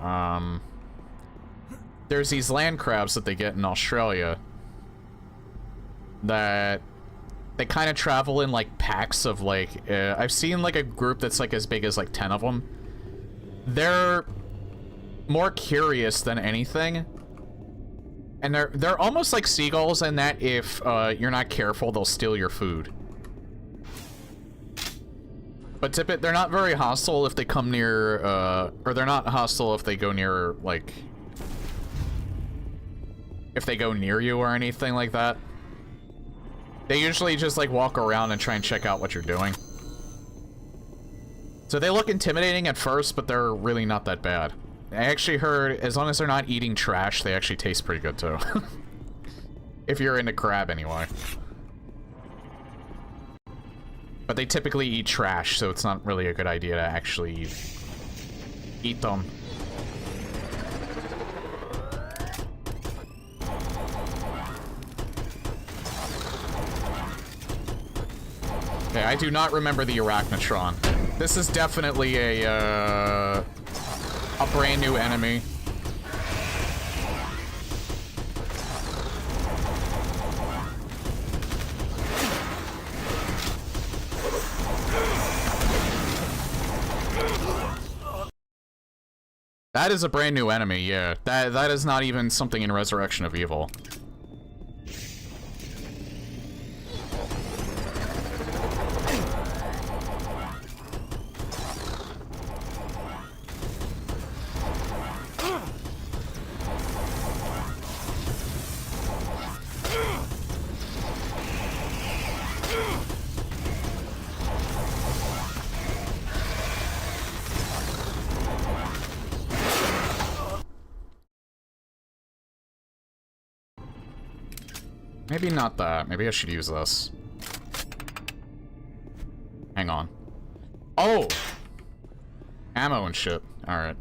there's these land crabs that they get in Australia that they kind of travel in, like, packs of, like, I've seen, like, a group that's, like, as big as, like, 10 of them. They're more curious than anything, and they're almost like seagulls in that if you're not careful, they'll steal your food. But they're not very hostile if they come near, or they're not hostile if they go near, like, if they go near you or anything like that. They usually just, like, walk around and try and check out what you're doing. So they look intimidating at first, but they're really not that bad. I actually heard, as long as they're not eating trash, they actually taste pretty good, too. If you're into crab, anyway. But they typically eat trash, so it's not really a good idea to actually eat them. Okay, I do not remember the Arachnotron. This is definitely a brand new enemy. That is a brand new enemy, yeah. That is not even something in Resurrection of Evil. Maybe not that. Maybe I should use this. Hang on. Oh! Ammo and shit. Alright.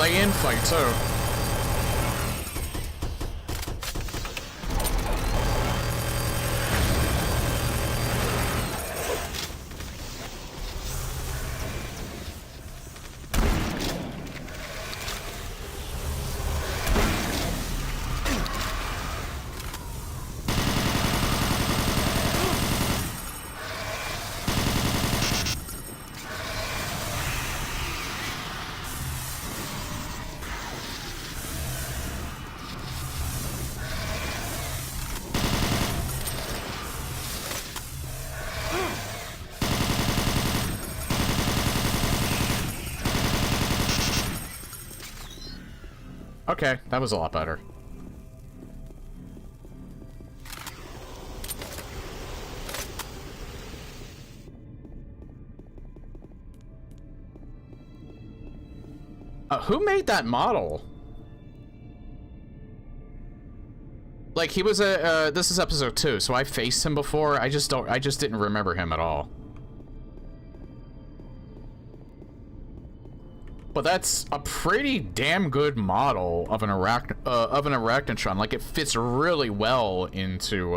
they infight too. Okay, that was a lot better. Who made that model? Like, he was this is episode 2, so I faced him before. I just didn't remember him at all. But that's a pretty damn good model of an Arachnotron. Like, it fits really well into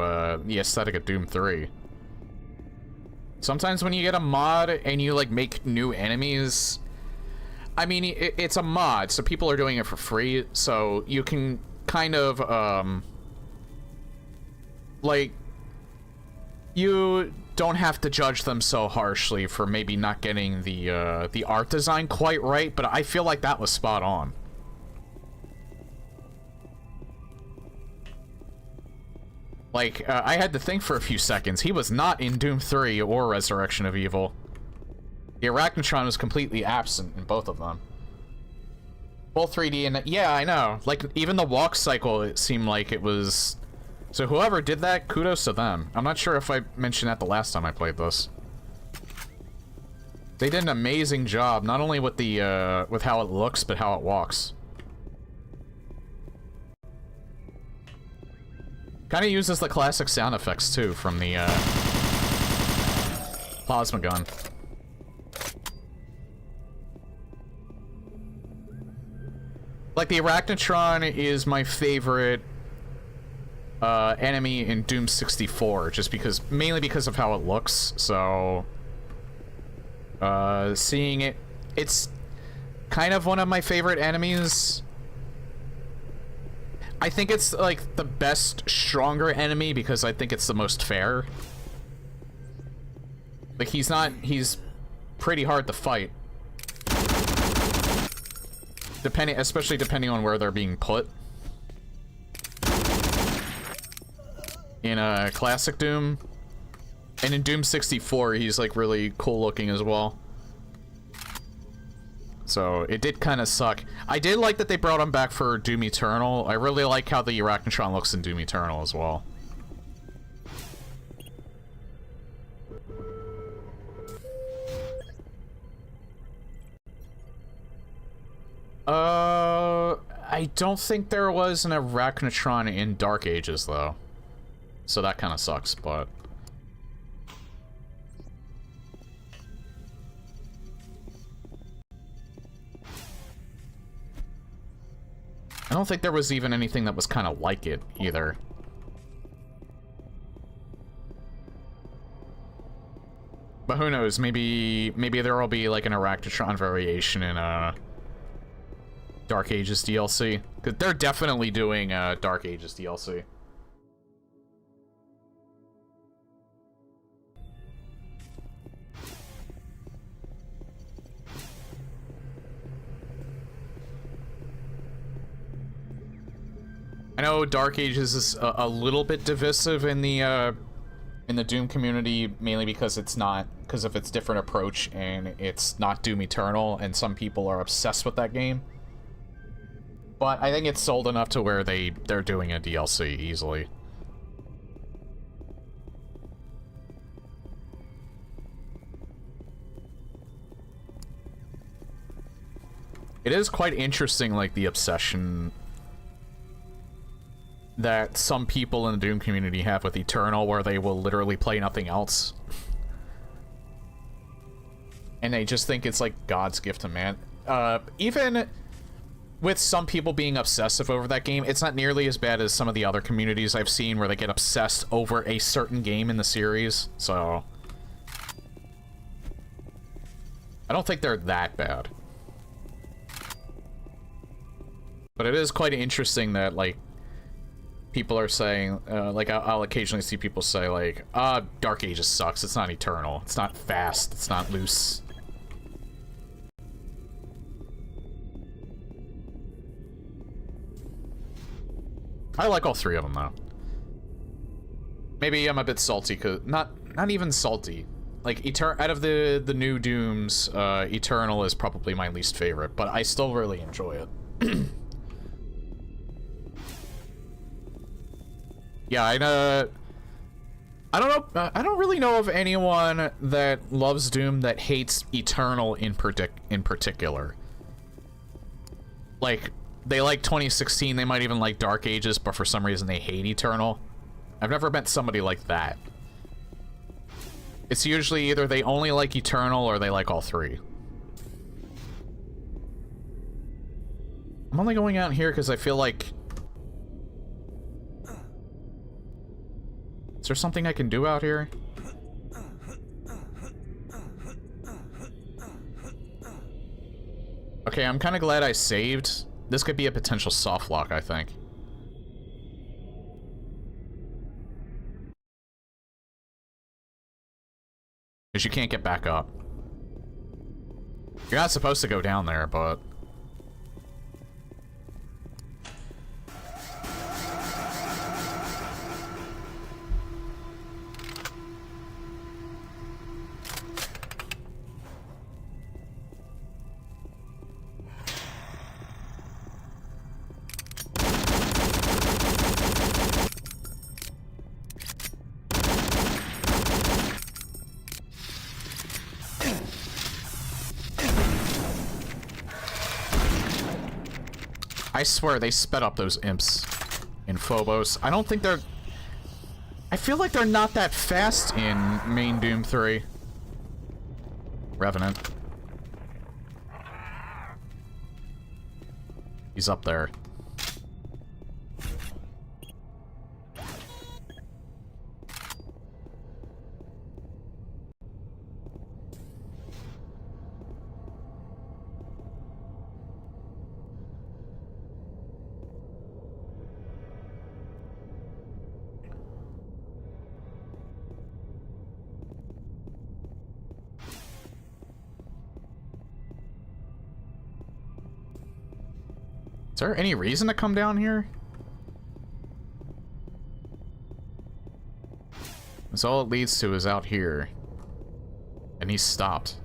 the aesthetic of Doom 3. Sometimes when you get a mod and you like make new enemies, I mean, it's a mod, so people are doing it for free, so you can kind of like, you don't have to judge them so harshly for maybe not getting the art design quite right, but I feel like that was spot on. Like, I had to think for a few seconds. He was not in Doom 3 or Resurrection of Evil. The Arachnotron was completely absent in both of them. Full 3D, and yeah, I know. Like, even the walk cycle, it seemed like it was... So whoever did that, kudos to them. I'm not sure if I mentioned that the last time I played this. They did an amazing job, not only with the, with how it looks, but how it walks. Kinda uses the classic sound effects, too, from the, plasma gun. Like, the Arachnotron is my favorite enemy in Doom 64, just because, mainly because of how it looks, so... seeing it, it's kind of one of my favorite enemies. I think it's, like, the best, stronger enemy, because I think it's the most fair. Like, he's pretty hard to fight. Especially depending on where they're being put. In classic Doom, and in Doom 64, he's like really cool looking as well. So it did kind of suck. I did like that they brought him back for Doom Eternal. I really like how the Arachnotron looks in Doom Eternal as well. I don't think there was an Arachnotron in Dark Ages though. So that kind of sucks, but... I don't think there was even anything that was kind of like it, either. But who knows, maybe there will be, like, an Arachnotron variation in, Dark Ages DLC. 'Cause they're definitely doing, Dark Ages DLC. I know Dark Ages is a little bit divisive in the Doom community, mainly because because of its different approach, and it's not Doom Eternal, and some people are obsessed with that game. But I think it's sold enough to where they're doing a DLC easily. It is quite interesting, like, the obsession that some people in the Doom community have with Eternal, where they will literally play nothing else. And they just think it's like God's gift to man. Even with some people being obsessive over that game, it's not nearly as bad as some of the other communities I've seen where they get obsessed over a certain game in the series, so... I don't think they're that bad. But it is quite interesting that, like, people are saying, like, I'll occasionally see people say, like, Dark Ages sucks, it's not eternal, it's not fast, it's not loose. I like all three of them, though. Maybe I'm a bit salty, cause not even salty. Like, out of the new Dooms, Eternal is probably my least favorite, but I still really enjoy it. Yeah, I don't know. I don't really know of anyone that loves Doom that hates Eternal in particular. Like, they like 2016, they might even like Dark Ages, but for some reason they hate Eternal. I've never met somebody like that. It's usually either they only like Eternal or they like all three. I'm only going out here because I feel like... Is there something I can do out here? Okay, I'm kind of glad I saved. This could be a potential soft lock, I think. Because you can't get back up. You're not supposed to go down there, but... I swear they sped up those imps in Phobos. I don't think they're... I feel like they're not that fast in main Doom 3. Revenant. He's up there. Is there any reason to come down here? That's all it leads to is out here. And he's stopped.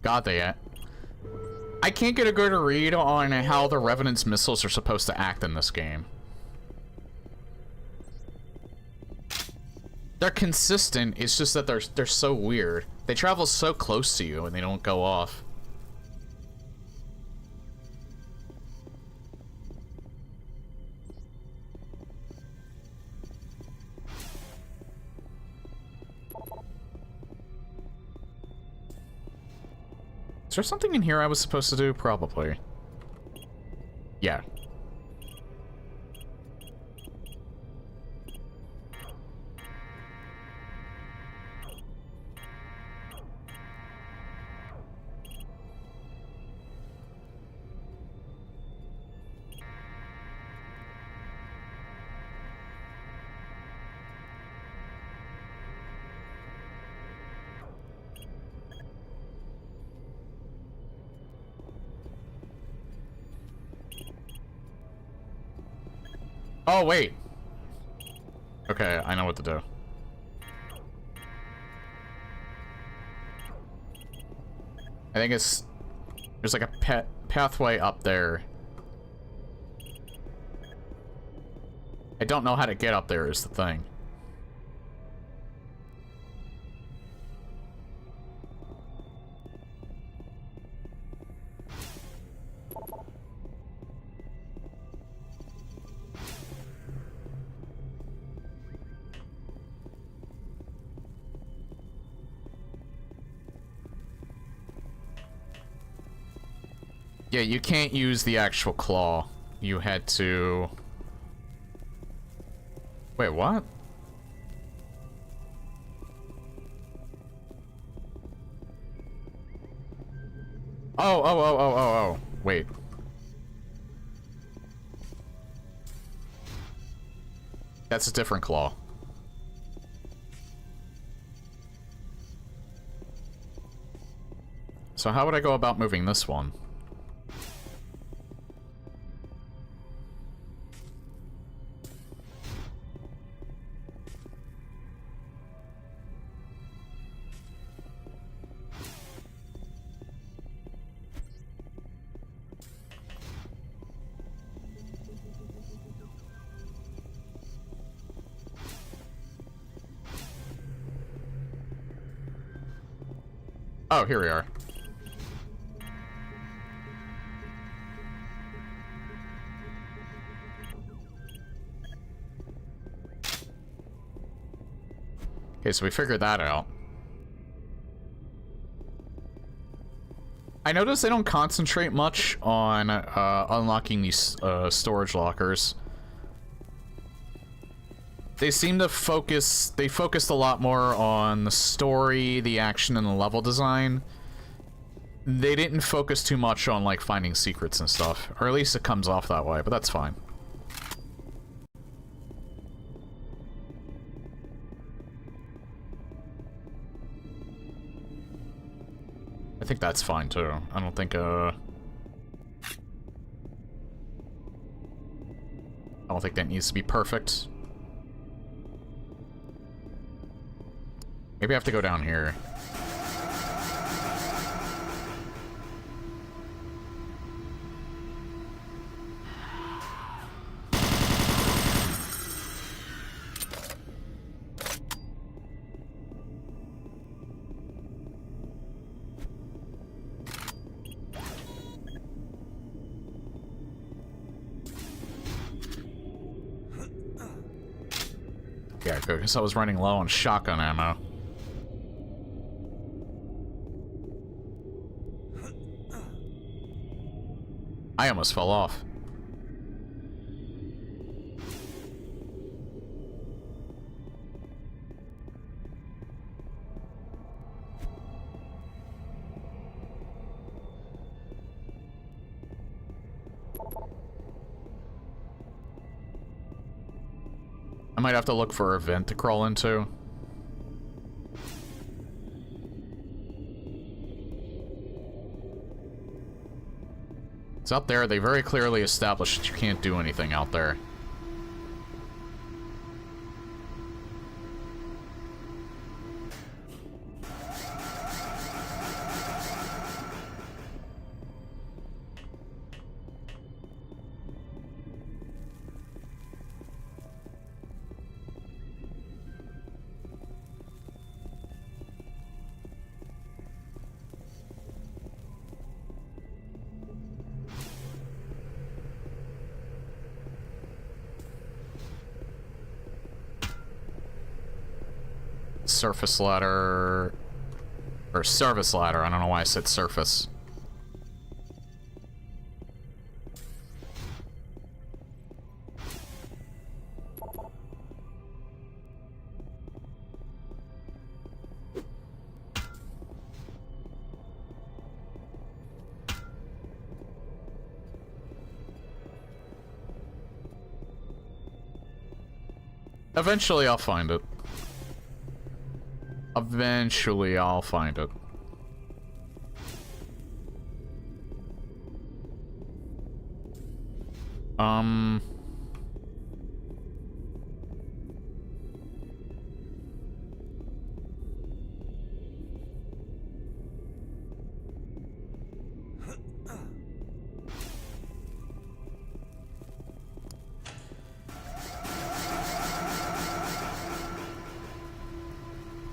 God, I can't get a good read on how the Revenant's missiles are supposed to act in this game. They're consistent, it's just that they're so weird. They travel so close to you and they don't go off. Is there something in here I was supposed to do? Probably. Yeah. Oh, wait. Okay, I know what to do. I think it's... There's like a pathway up there. I don't know how to get up there is the thing. Yeah, you can't use the actual claw. You had to... Wait, what? Oh. Wait. That's a different claw. So how would I go about moving this one? Oh, here we are. Okay, so we figured that out. I noticed they don't concentrate much on unlocking these storage lockers. They seem to focus... They focused a lot more on the story, the action, and the level design. They didn't focus too much on, like, finding secrets and stuff. Or at least it comes off that way, but that's fine. I think that's fine, too. I don't think, I don't think that needs to be perfect. Maybe I have to go down here. Yeah, good, because I was running low on shotgun ammo. I almost fell off. I might have to look for a vent to crawl into. It's out there. They very clearly established that you can't do anything out there. Surface ladder... Or service ladder, I don't know why I said surface. Eventually I'll find it. Eventually, I'll find it.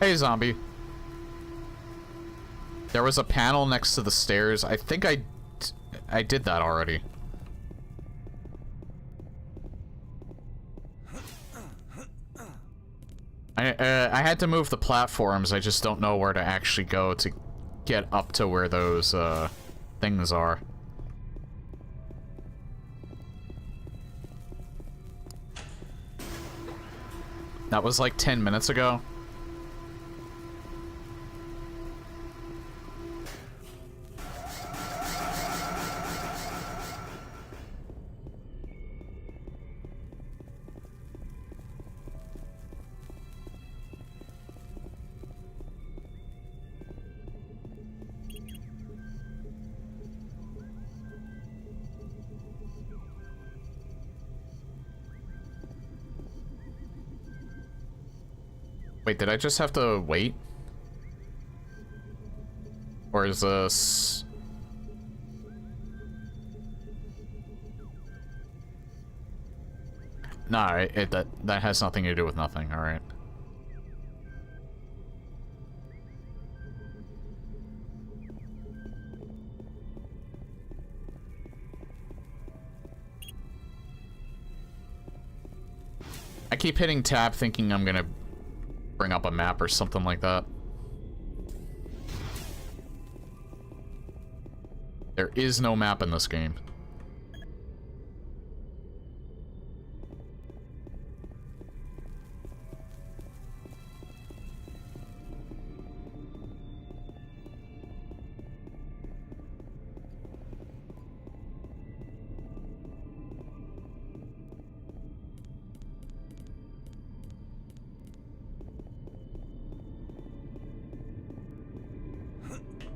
Hey, zombie. There was a panel next to the stairs. I think I did that already. I had to move the platforms. I just don't know where to actually go to get up to where those things are. That was like 10 minutes ago. Wait, did I just have to wait? Or is this... Nah, that has nothing to do with nothing, alright. I keep hitting tab thinking I'm gonna bring up a map or something like that. There is no map in this game.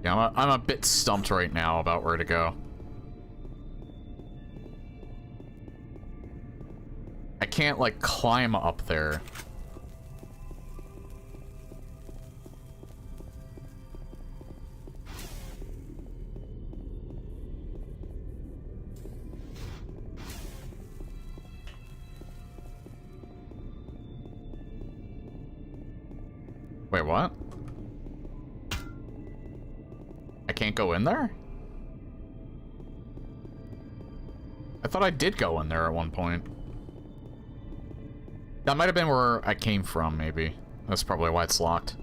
Yeah, I'm a bit stumped right now about where to go. I can't, like, climb up there. Wait, what? I can't go in there? I thought I did go in there at one point. That might have been where I came from, maybe. That's probably why it's locked.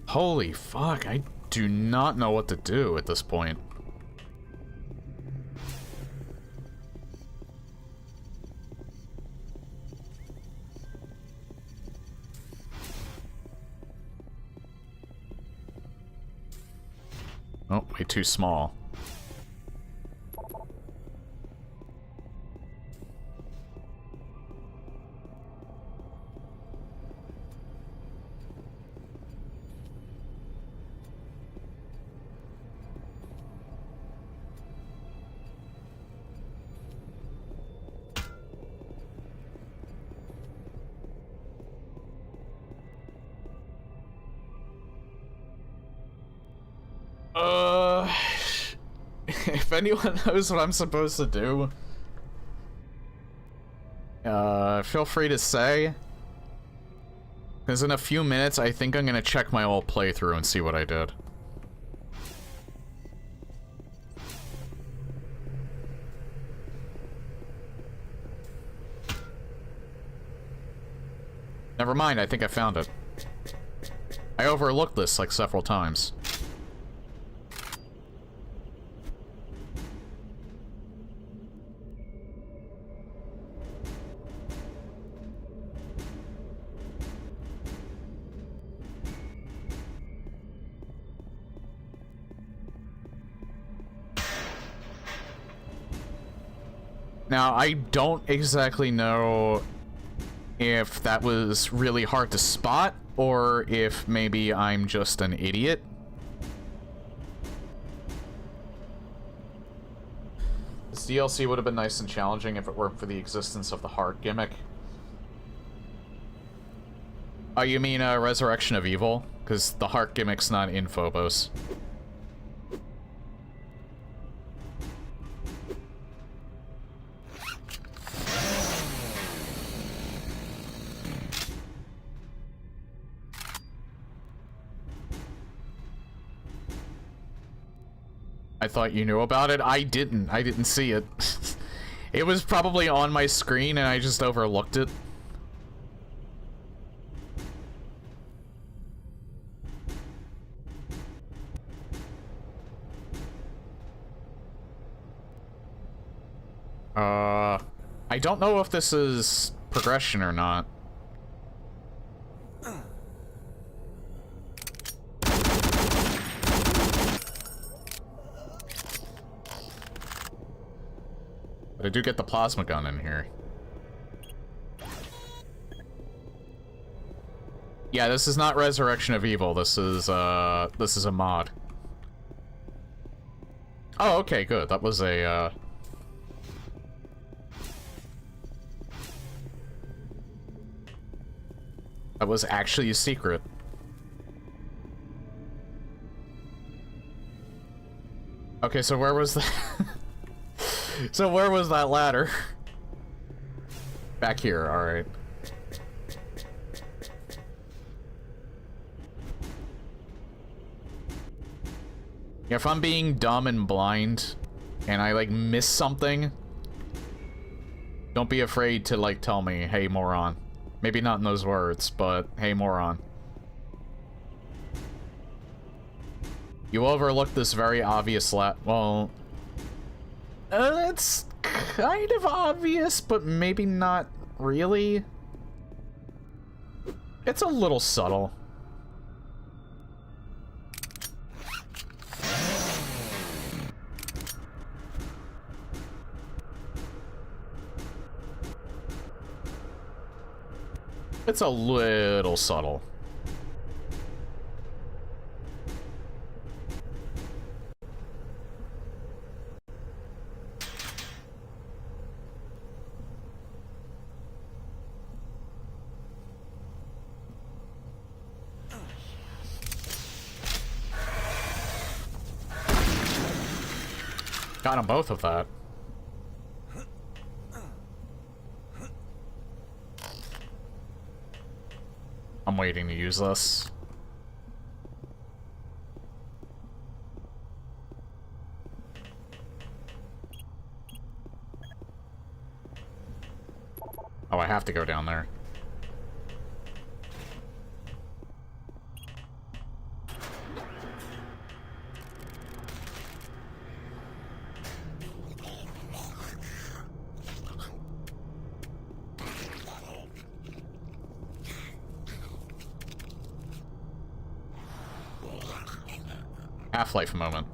Holy fuck, I do not know what to do at this point. Oh, way too small. If anyone knows what I'm supposed to do, feel free to say. Because in a few minutes, I think I'm gonna check my old playthrough and see what I did. Never mind, I think I found it. I overlooked this like several times. Now, I don't exactly know if that was really hard to spot, or if maybe I'm just an idiot. This DLC would have been nice and challenging if it weren't for the existence of the heart gimmick. Oh, you mean Resurrection of Evil? Because the heart gimmick's not in Phobos. I thought you knew about it. I didn't. I didn't see it. It was probably on my screen and I just overlooked it. I don't know if this is progression or not. But I do get the plasma gun in here. Yeah, this is not Resurrection of Evil. This is a mod. Oh, okay, good. That was a, that was actually a secret. Okay, so where was the... So where was that ladder? Back here, alright. Yeah, if I'm being dumb and blind, and I, like, miss something, don't be afraid to, like, tell me, hey, moron. Maybe not in those words, but, hey, moron. You overlooked this very obvious well... it's kind of obvious, but maybe not really. It's a little subtle. It's a little subtle. Got them both of that. I'm waiting to use this. Oh, I have to go down there. Half-life moment.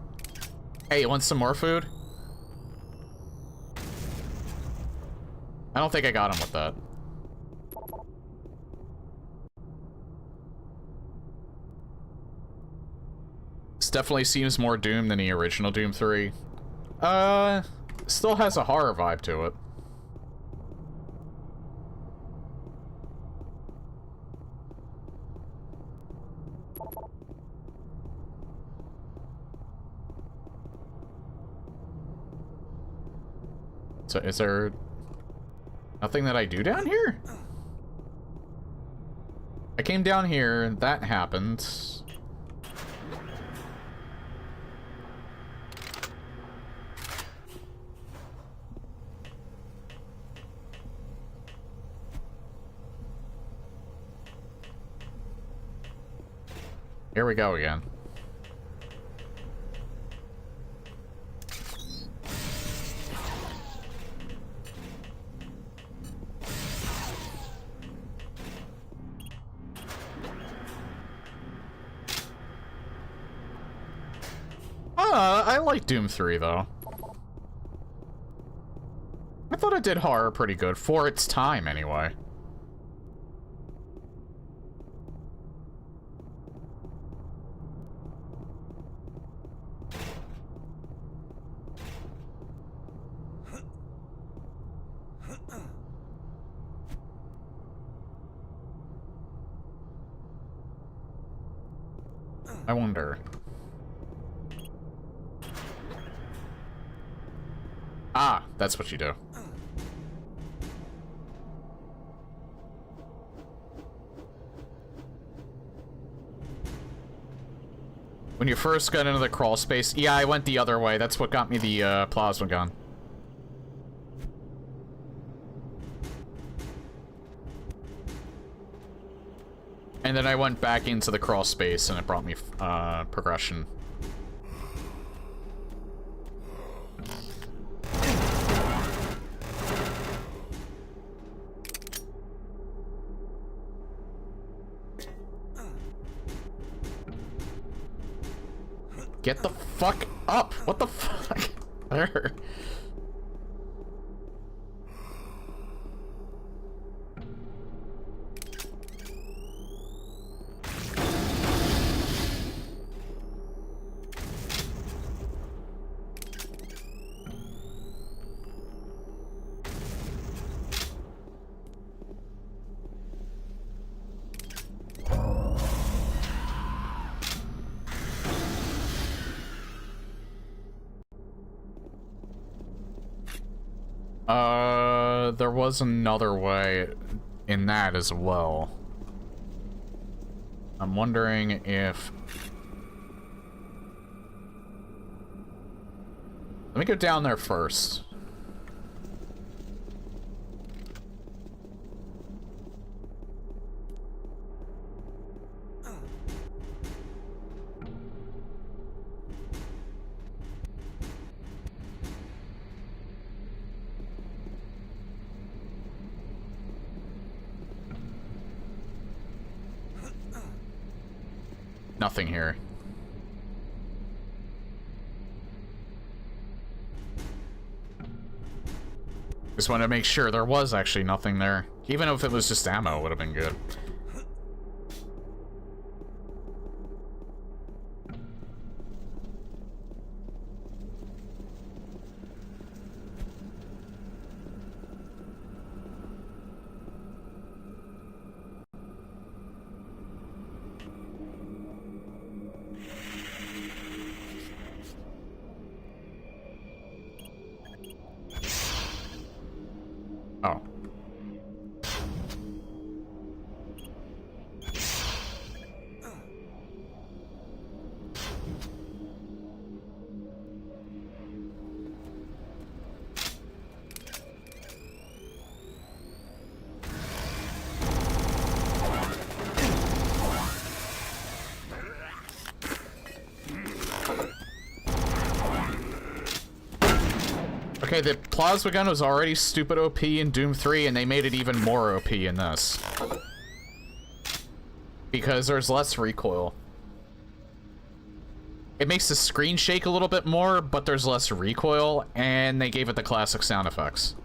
Hey, you want some more food? I don't think I got him with that. This definitely seems more Doom than the original Doom 3. Still has a horror vibe to it. So is there nothing that I do down here? I came down here, that happened. Here we go again. I like Doom 3, though. I thought it did horror pretty good, for its time, anyway. I wonder... Ah, that's what you do. When you first got into the crawl space, yeah, I went the other way. That's what got me the plasma gun. And then I went back into the crawl space and it brought me progression. Get the fuck up! What the fuck? There. There was another way in that as well. I'm wondering if... Let me go down there first. Nothing here. Just wanted to make sure there was actually nothing there. Even if it was just ammo, it would have been good. Oh. Okay, the plasma gun was already stupid OP in Doom 3, and they made it even more OP in this. Because there's less recoil. It makes the screen shake a little bit more, but there's less recoil, and they gave it the classic sound effects.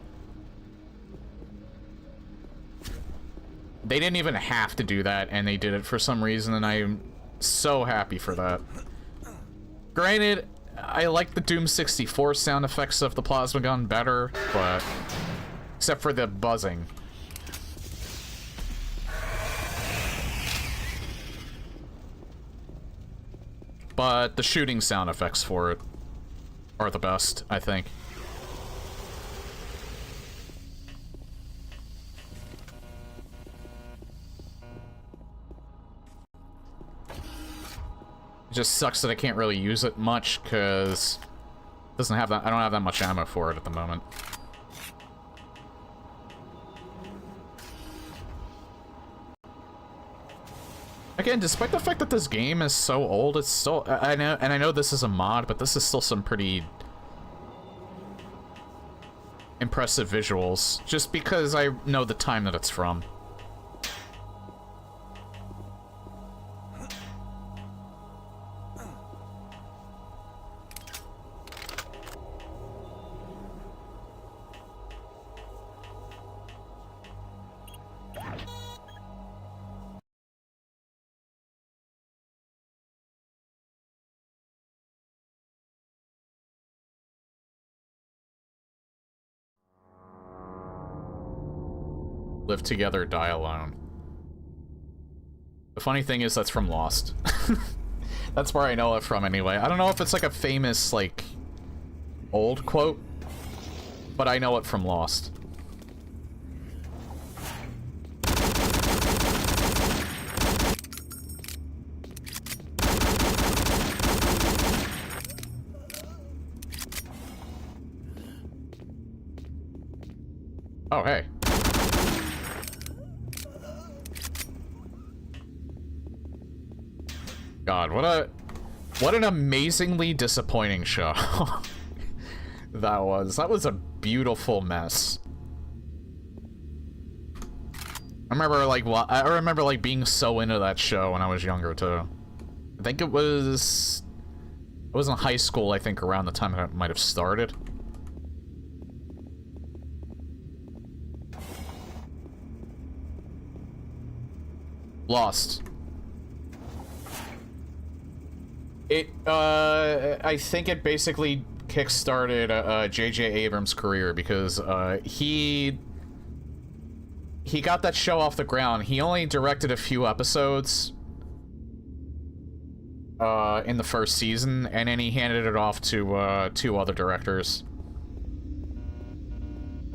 They didn't even have to do that, and they did it for some reason, and I'm so happy for that. Granted, I like the Doom 64 sound effects of the plasma gun better, but... except for the buzzing. But the shooting sound effects for it are the best, I think. It just sucks that I can't really use it much, because I don't have that much ammo for it at the moment. Again, despite the fact that this game is so old, it's still, I know this is a mod, but this is still some pretty impressive visuals, just because I know the time that it's from. Live together, die alone. The funny thing is that's from Lost. That's where I know it from anyway. I don't know if it's like a famous, like, old quote, but I know it from Lost. Oh, hey. God, what an amazingly disappointing show. That was a beautiful mess. I remember like being so into that show when I was younger too. I think I was in high school, I think, around the time it might have started. Lost. I think it basically kickstarted J.J. Abrams' career because he got that show off the ground. He only directed a few episodes in the first season, and then he handed it off to 2 other directors.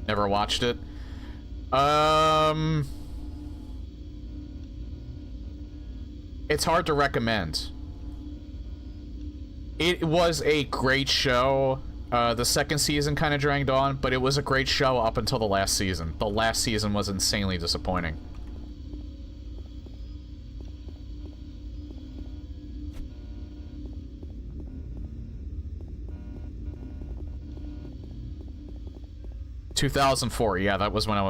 Never watched it. It's hard to recommend. It was a great show. The second season kind of dragged on, but it was a great show up until the last season. The last season was insanely disappointing. ...2004, yeah, that was when I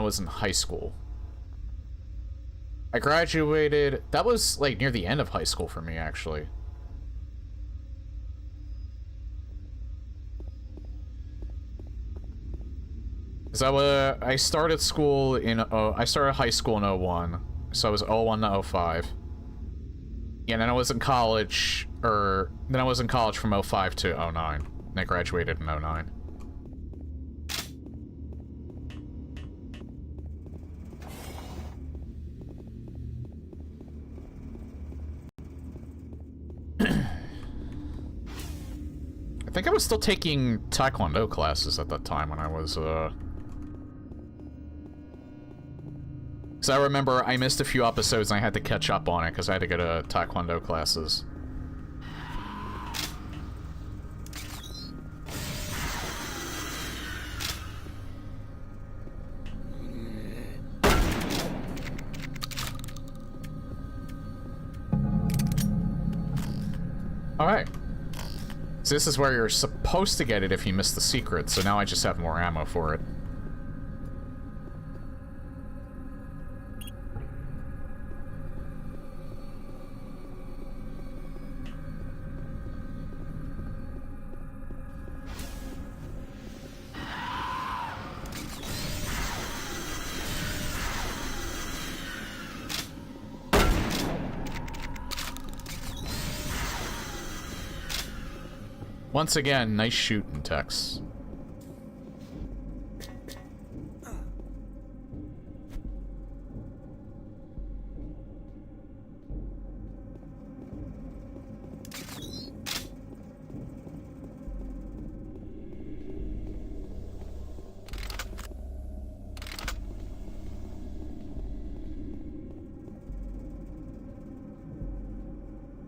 was in high school. I graduated... That was, like, near the end of high school for me, actually. So, I started school in... I started high school in 01. So I was 01 to 05. Yeah, and then I was in college... Then I was in college from 05 to 09. And I graduated in 09. I think I was still taking Taekwondo classes at that time when I was, Because I remember I missed a few episodes and I had to catch up on it because I had to go to Taekwondo classes. Alright. So this is where you're supposed to get it if you miss the secret, so now I just have more ammo for it. Once again, nice shooting, Tex.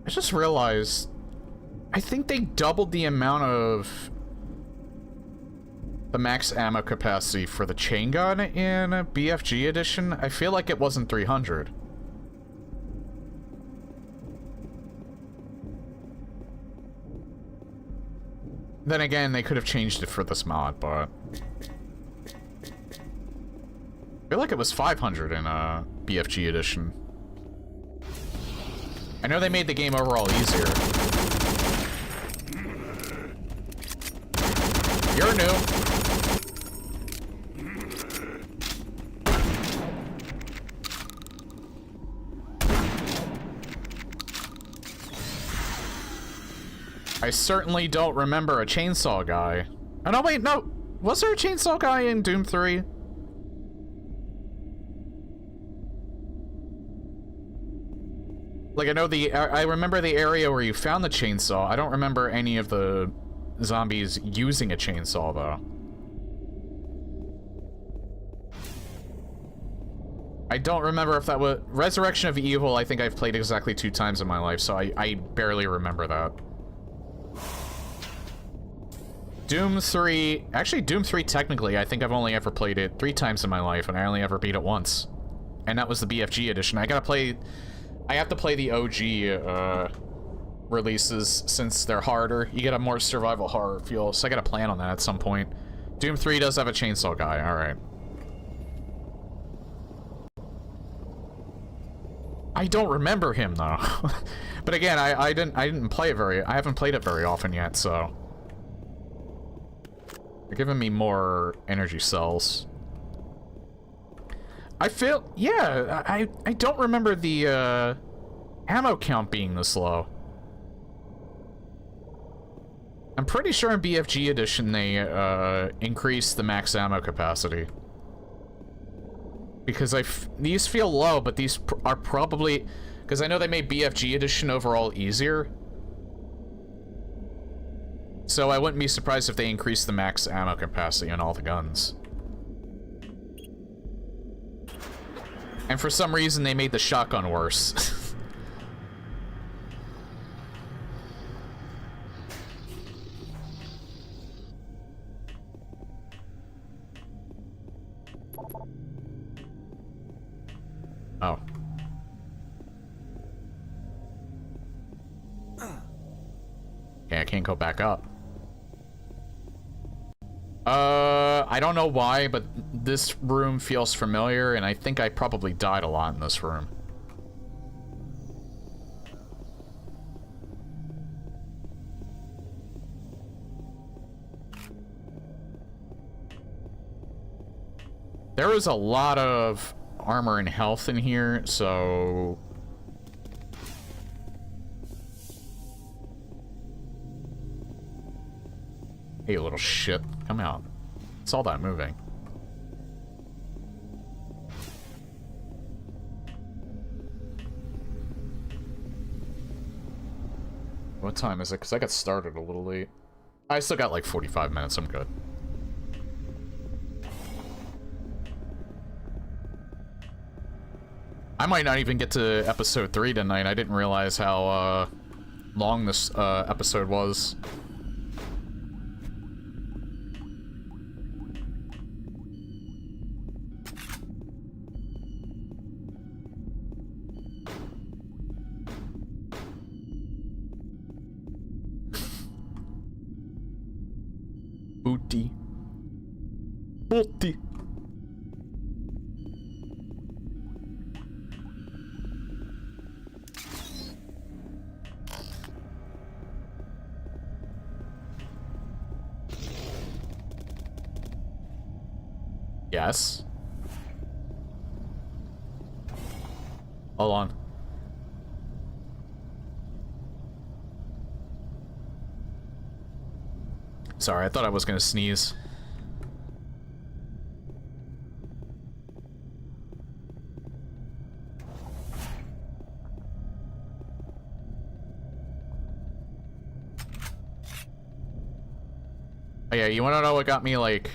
I just realized I think they doubled the amount of the max ammo capacity for the chain gun in BFG edition. I feel like it wasn't 300. Then again, they could have changed it for this mod, but I feel like it was 500 in BFG edition. I know they made the game overall easier. You're new. I certainly don't remember a chainsaw guy. Oh no, wait, no. Was there a chainsaw guy in Doom 3? Like, I remember the area where you found the chainsaw. I don't remember any of the zombies using a chainsaw, though. I don't remember if that was... Resurrection of Evil, I think I've played exactly 2 times in my life, so I barely remember that. Doom 3... Actually, Doom 3, technically, I think I've only ever played it 3 times in my life, and I only ever beat it once. And that was the BFG edition. I have to play the OG, releases, since they're harder. You get a more survival horror feel, so I gotta plan on that at some point. Doom 3 does have a chainsaw guy, alright. I don't remember him, though. But again, I didn't play it I haven't played it very often yet, so... They're giving me more energy cells. I feel... Yeah, I don't remember the, ammo count being this low. I'm pretty sure in BFG edition they, increased the max ammo capacity. Because these feel low, but these are probably... Because I know they made BFG edition overall easier. So I wouldn't be surprised if they increased the max ammo capacity on all the guns. And for some reason they made the shotgun worse. Oh. Okay, I can't go back up. I don't know why, but this room feels familiar, and I think I probably died a lot in this room. There was a lot of armor and health in here, so... Hey, you little shit. Come out. I saw that moving. What time is it? Because I got started a little late. I still got like 45 minutes. I'm good. I might not even get to episode 3 tonight. I didn't realize how long this episode was. Booty. Booty. Yes. Hold on. Sorry, I thought I was gonna sneeze. Oh yeah, you wanna know what got me, like...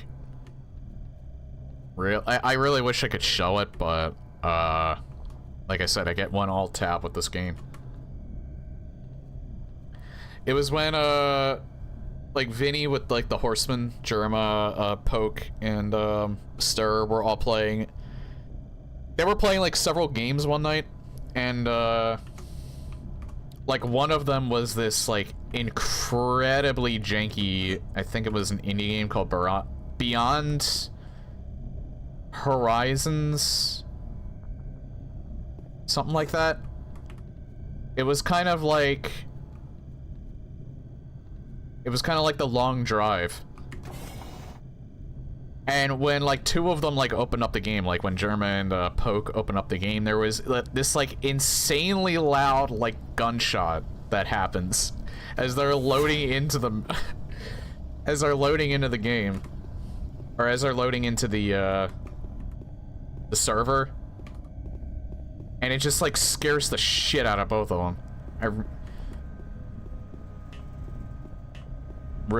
I really wish I could show it, but, like I said, I get one alt tab with this game. It was when, like, Vinny with, like, the Horseman, Jerma, Poke, and, Stir were all playing... They were playing, like, several games one night, and, like, one of them was this, like, incredibly janky... I think it was an indie game called Beyond... Horizons, something like that. It was kind of like the long drive. And when like two of them like opened up the game, like when Germa and Poke opened up the game, there was this like insanely loud like gunshot that happens as they're loading into the as they're loading into the game, or as they're loading into the server, and it just like scares the shit out of both of them.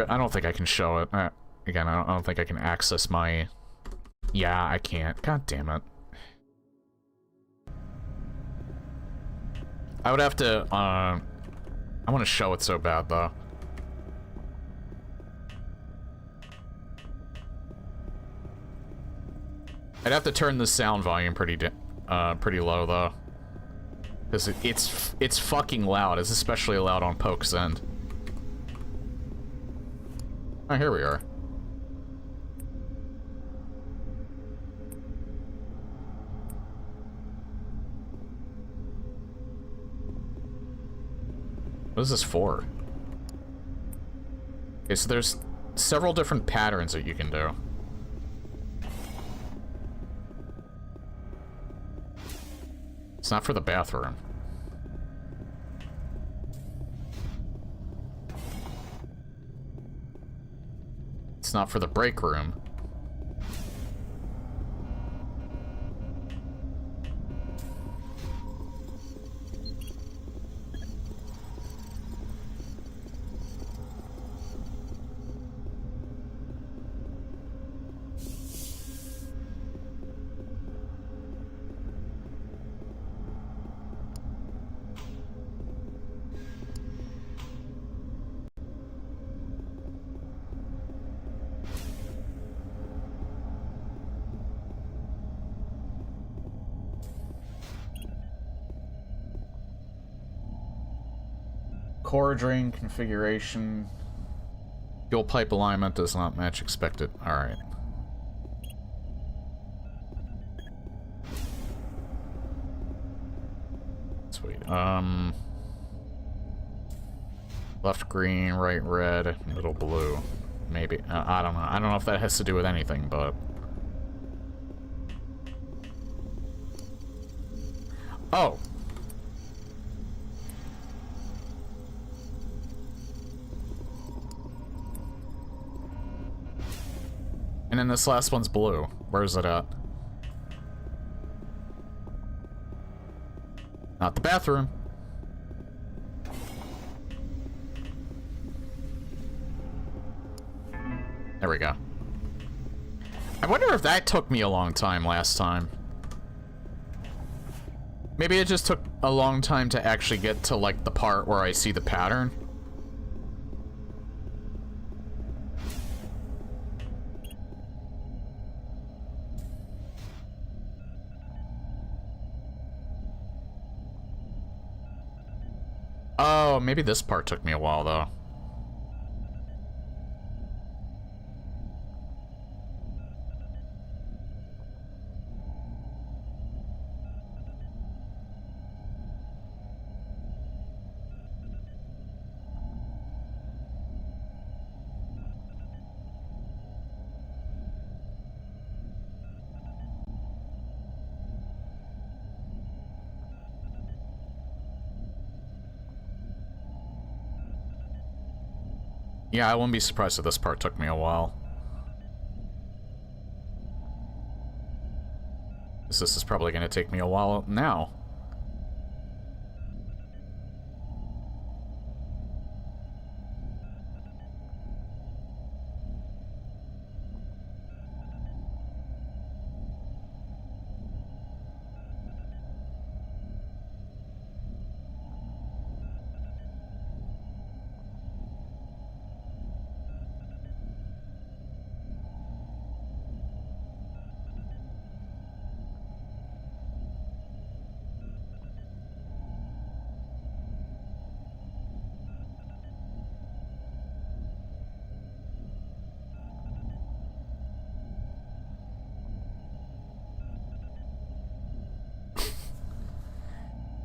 I don't think I can show it. Again, I don't think I can access my... Yeah, I can't. God damn it. I would have to, I want to show it so bad, though. I'd have to turn the sound volume pretty low though, because it's fucking loud. It's especially loud on Poke's end. Oh, here we are. What is this for? Okay, so there's several different patterns that you can do. It's not for the bathroom. It's not for the break room. Core drain configuration. Fuel pipe alignment does not match expected. Alright. Sweet. Left green, right red, middle blue. Maybe. I don't know. I don't know if that has to do with anything, but... Oh! And then this last one's blue. Where is it at? Not the bathroom. There we go. I wonder if that took me a long time last time. Maybe it just took a long time to actually get to, like, the part where I see the pattern. Oh, maybe this part took me a while, though. Yeah, I wouldn't be surprised if this part took me a while. This is probably going to take me a while now.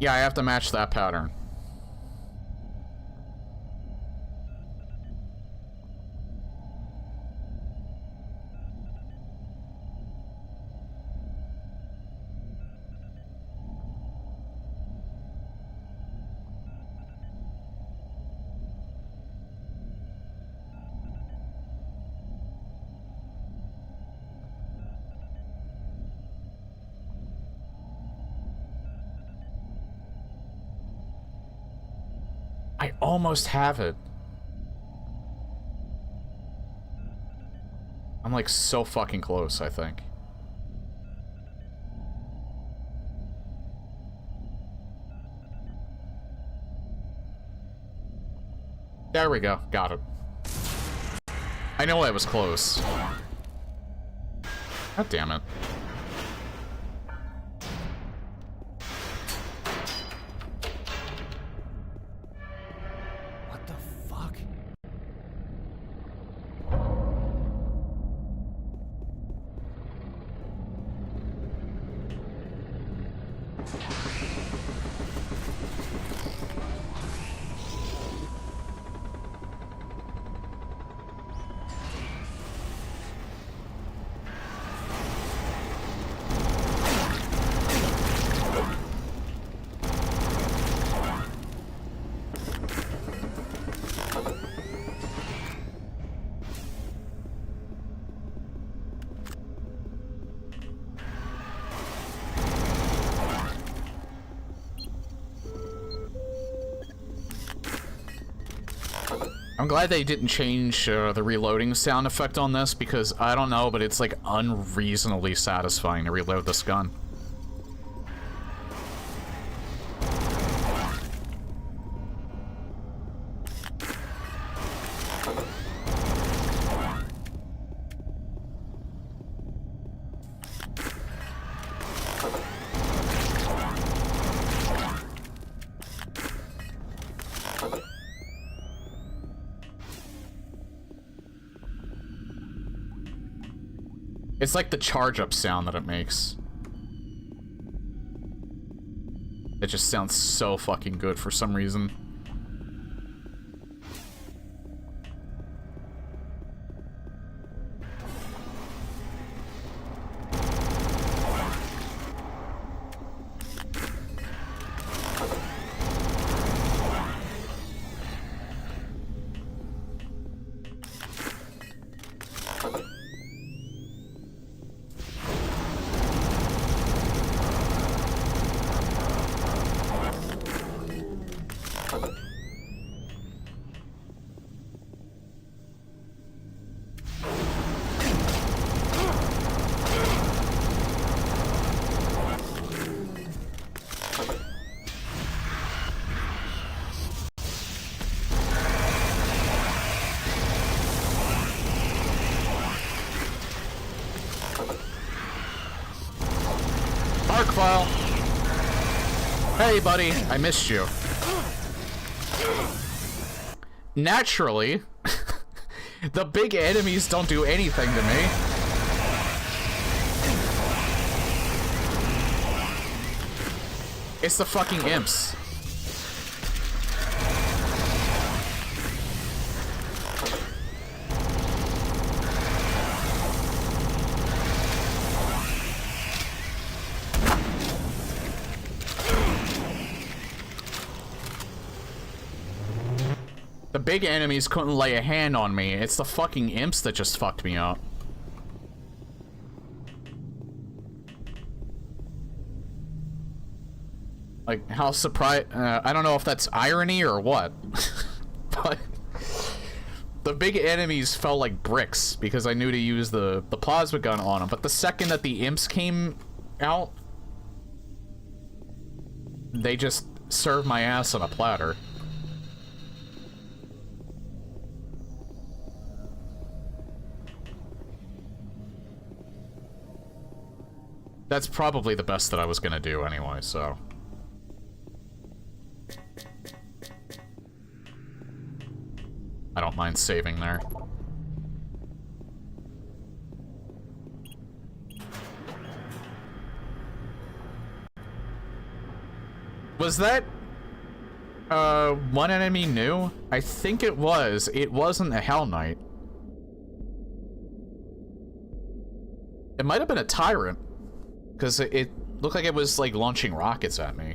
Yeah, I have to match that pattern. I almost have it. I'm like so fucking close, I think. There we go. Got it. I know I was close. God damn it. I'm glad they didn't change the reloading sound effect on this, because I don't know, but it's like unreasonably satisfying to reload this gun. It's like the charge-up sound that it makes. It just sounds so fucking good for some reason. Hey, buddy, I missed you. Naturally, the big enemies don't do anything to me. It's the fucking imps. The big enemies couldn't lay a hand on me. It's the fucking imps that just fucked me up. Like, how surprised... I don't know if that's irony or what. But... the big enemies felt like bricks because I knew to use the plasma gun on them. But the second that the imps came out... they just served my ass on a platter. That's probably the best that I was gonna do anyway, so... I don't mind saving there. Was that... one enemy new? I think it was. It wasn't a Hell Knight. It might have been a Tyrant. Because it looked like it was, like, launching rockets at me.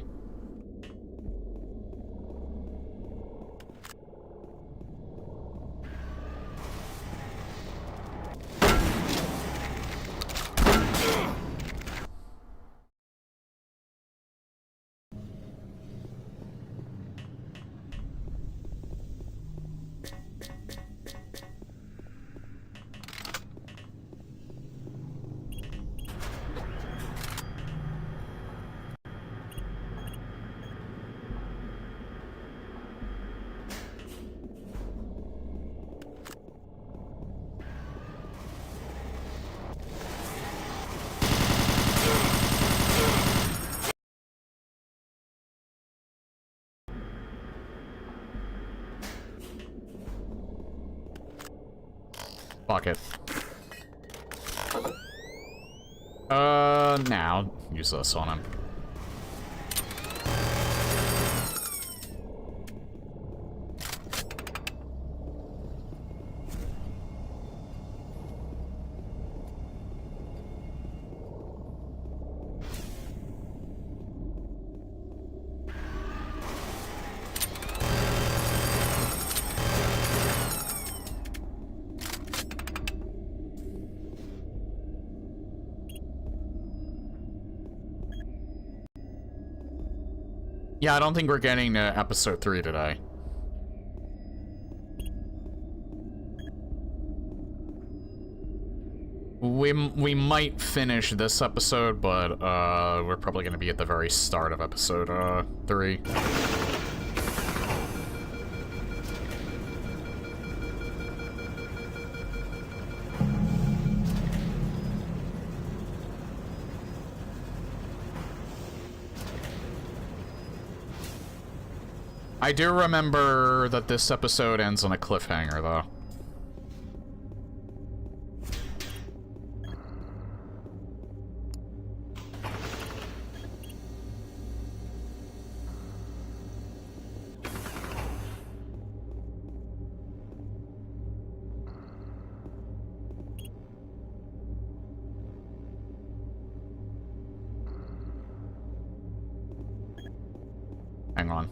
Fuck it. Now use this on him. Yeah, I don't think we're getting to episode 3 today. We might finish this episode, but we're probably going to be at the very start of episode 3. I do remember that this episode ends on a cliffhanger, though. Hang on.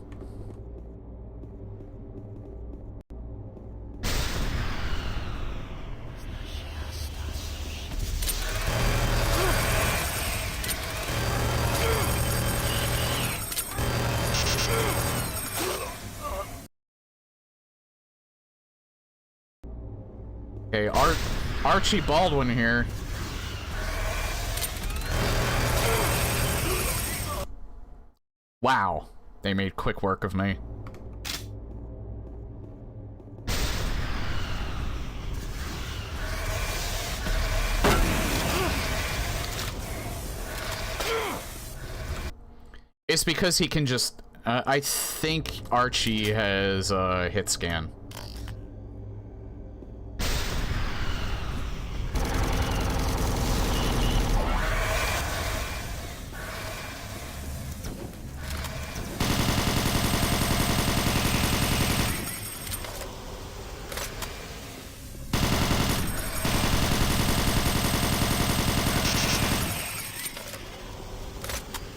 Okay, Archie Baldwin here. Wow, they made quick work of me. It's because he can just... I think Archie has hit scan.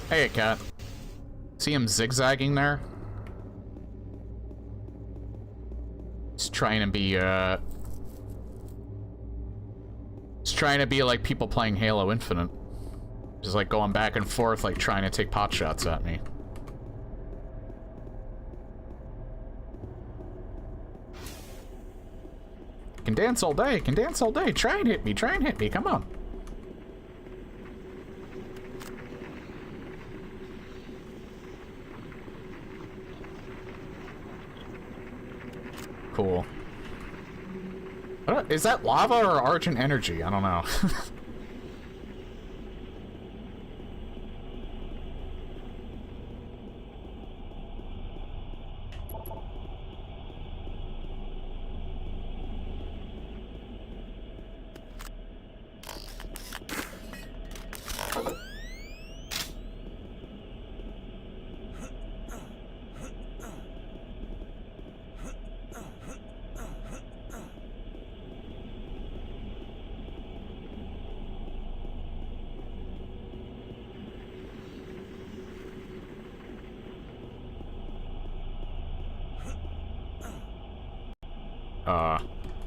Hey, cat. See him zigzagging there? He's trying to be, He's trying to be like people playing Halo Infinite. Just like going back and forth, like trying to take pot shots at me. Can dance all day, can dance all day. Try and hit me, come on. Cool. Is that lava or Argent energy? I don't know.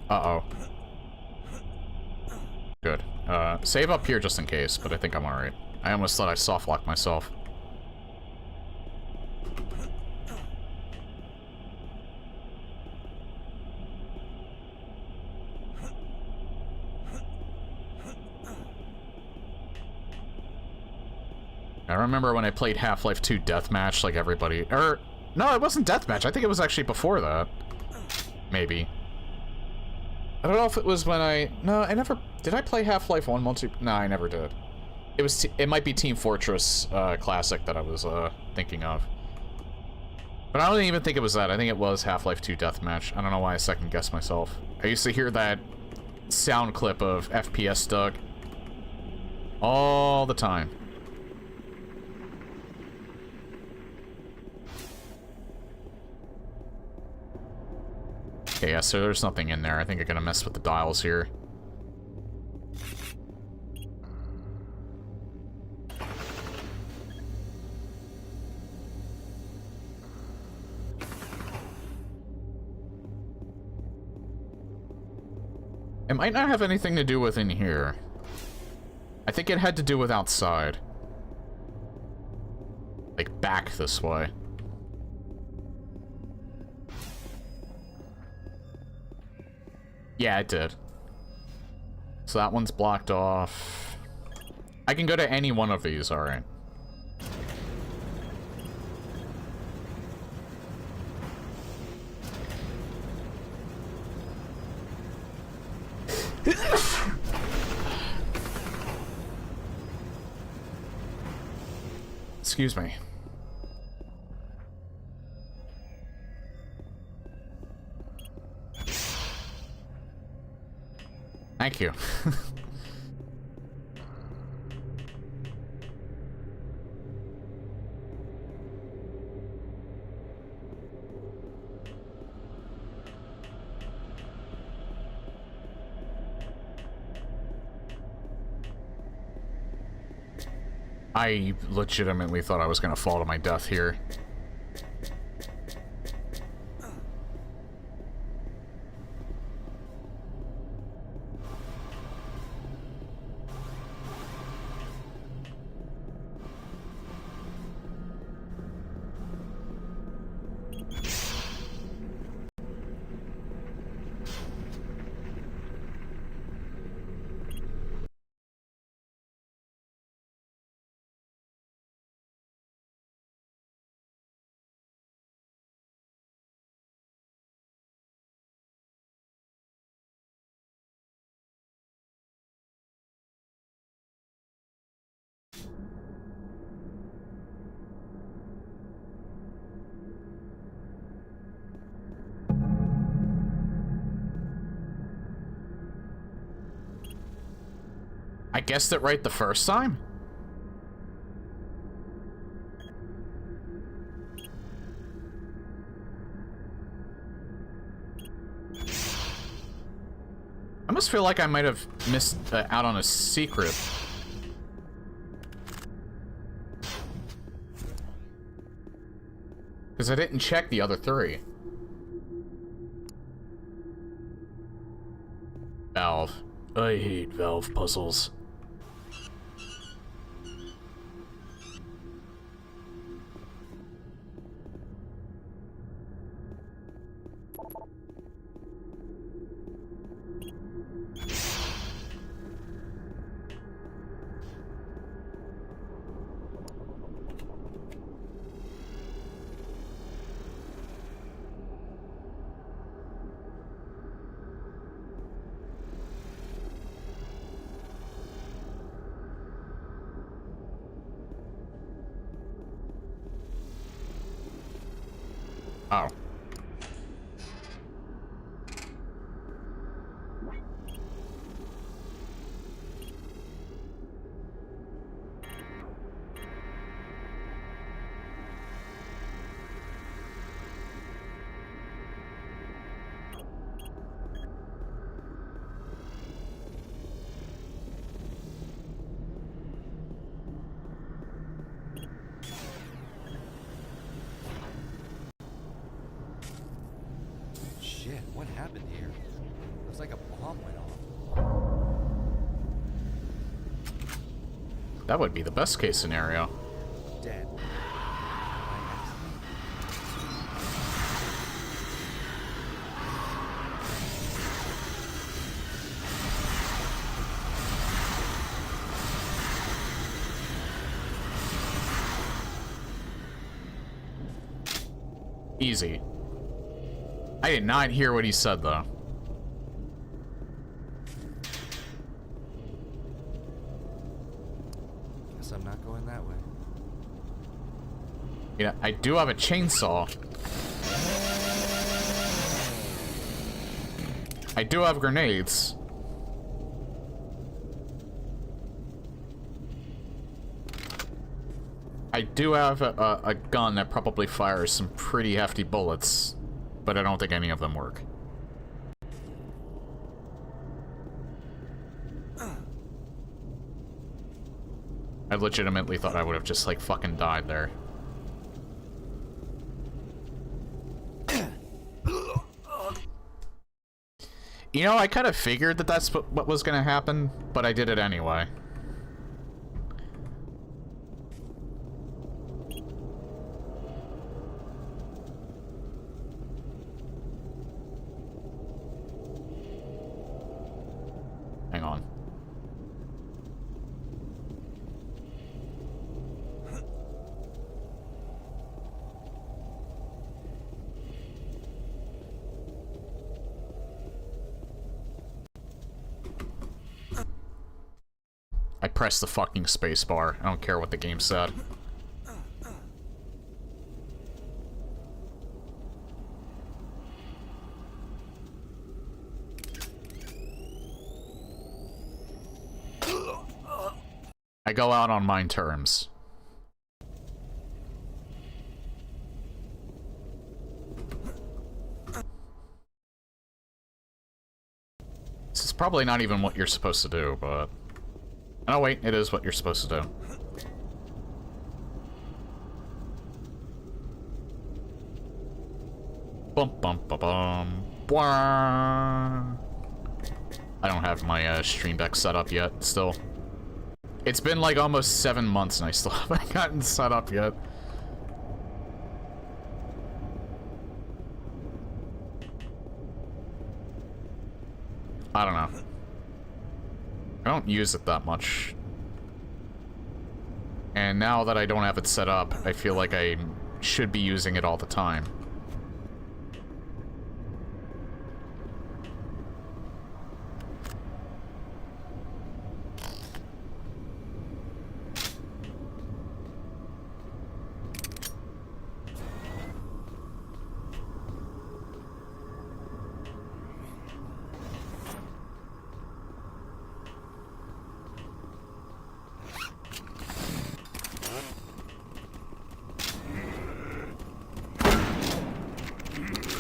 Uh-oh. Good. Save up here just in case, but I think I'm alright. I almost thought I soft-locked myself. I remember when I played Half-Life 2 Deathmatch, like everybody... no, it wasn't Deathmatch. I think it was actually before that. Maybe. I don't know if it was when no, I never... Did I play Half-Life 1 multi... No, I never did. It might be Team Fortress Classic that I was thinking of. But I don't even think it was that. I think it was Half-Life 2 Deathmatch. I don't know why I second-guessed myself. I used to hear that sound clip of FPS Doug all the time. Okay, yeah, so there's nothing in there. I think I'm gonna mess with the dials here. It might not have anything to do with in here. I think it had to do with outside. Like, back this way. Yeah, it did. So that one's blocked off. I can go to any one of these, alright. Excuse me. Thank you. I legitimately thought I was gonna fall to my death here. I guessed it right the first time? I must feel like I might have missed out on a secret. Because I didn't check the other three. Valve. I hate Valve puzzles. Oh. Shit, what happened here? Looks like a bomb went off. That would be the best case scenario. Dead. Easy. I did not hear what he said, though. Guess I'm not going that way. Yeah, I do have a chainsaw. I do have grenades. I do have a gun that probably fires some pretty hefty bullets, but I don't think any of them work. I legitimately thought I would have just, like, fucking died there. You know, I kind of figured that that's what was gonna happen, but I did it anyway. press the fucking space bar. I don't care what the game said. I go out on my terms. This is probably not even what you're supposed to do, but... Oh wait, it is what you're supposed to do. Bum bum ba bum. Bwah. I don't have my stream deck set up yet, still. It's been like almost 7 months and I still haven't gotten set up yet. I don't know. I don't use it that much. And now that I don't have it set up, I feel like I should be using it all the time.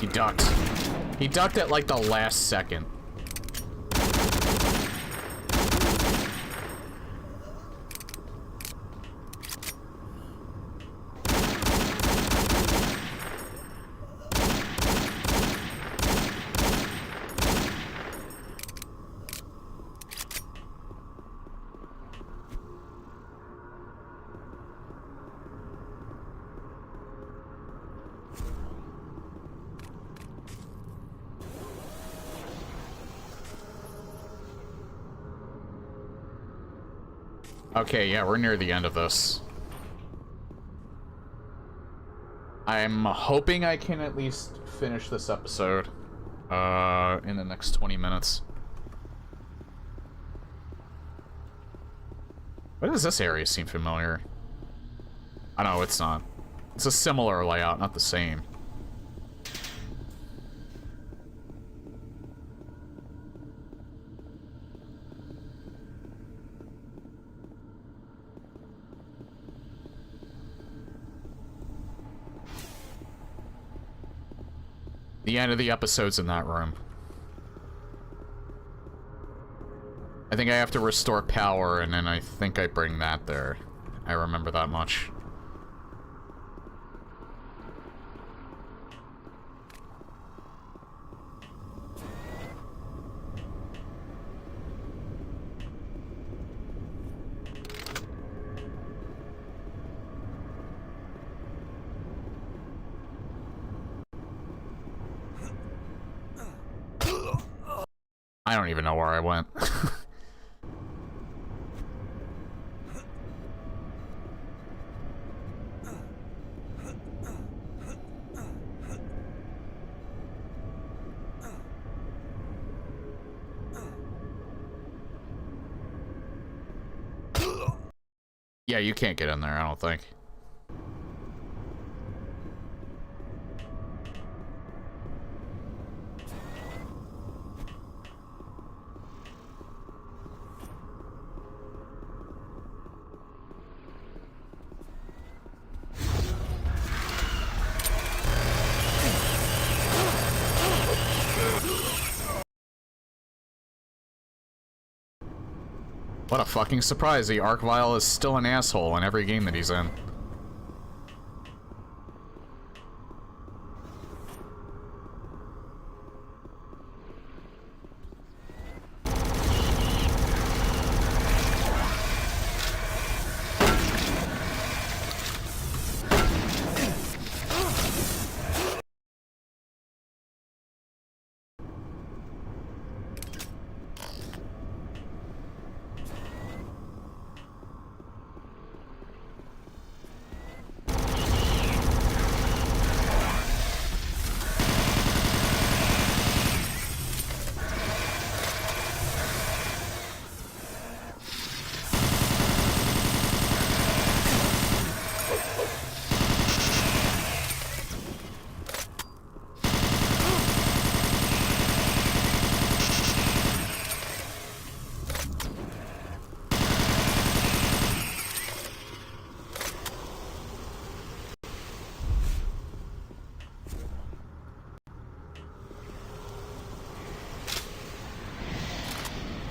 He ducked. He ducked at like the last second. Okay, yeah, we're near the end of this. I'm hoping I can at least finish this episode in the next 20 minutes. Why does this area seem familiar? I know it's not. It's a similar layout, not the same. The end of the episode's in that room. I think I have to restore power, and then I think I bring that there. I remember that much. I don't even know where I went. Yeah, you can't get in there, I don't think. What a fucking surprise, the Archvile is still an asshole in every game that he's in.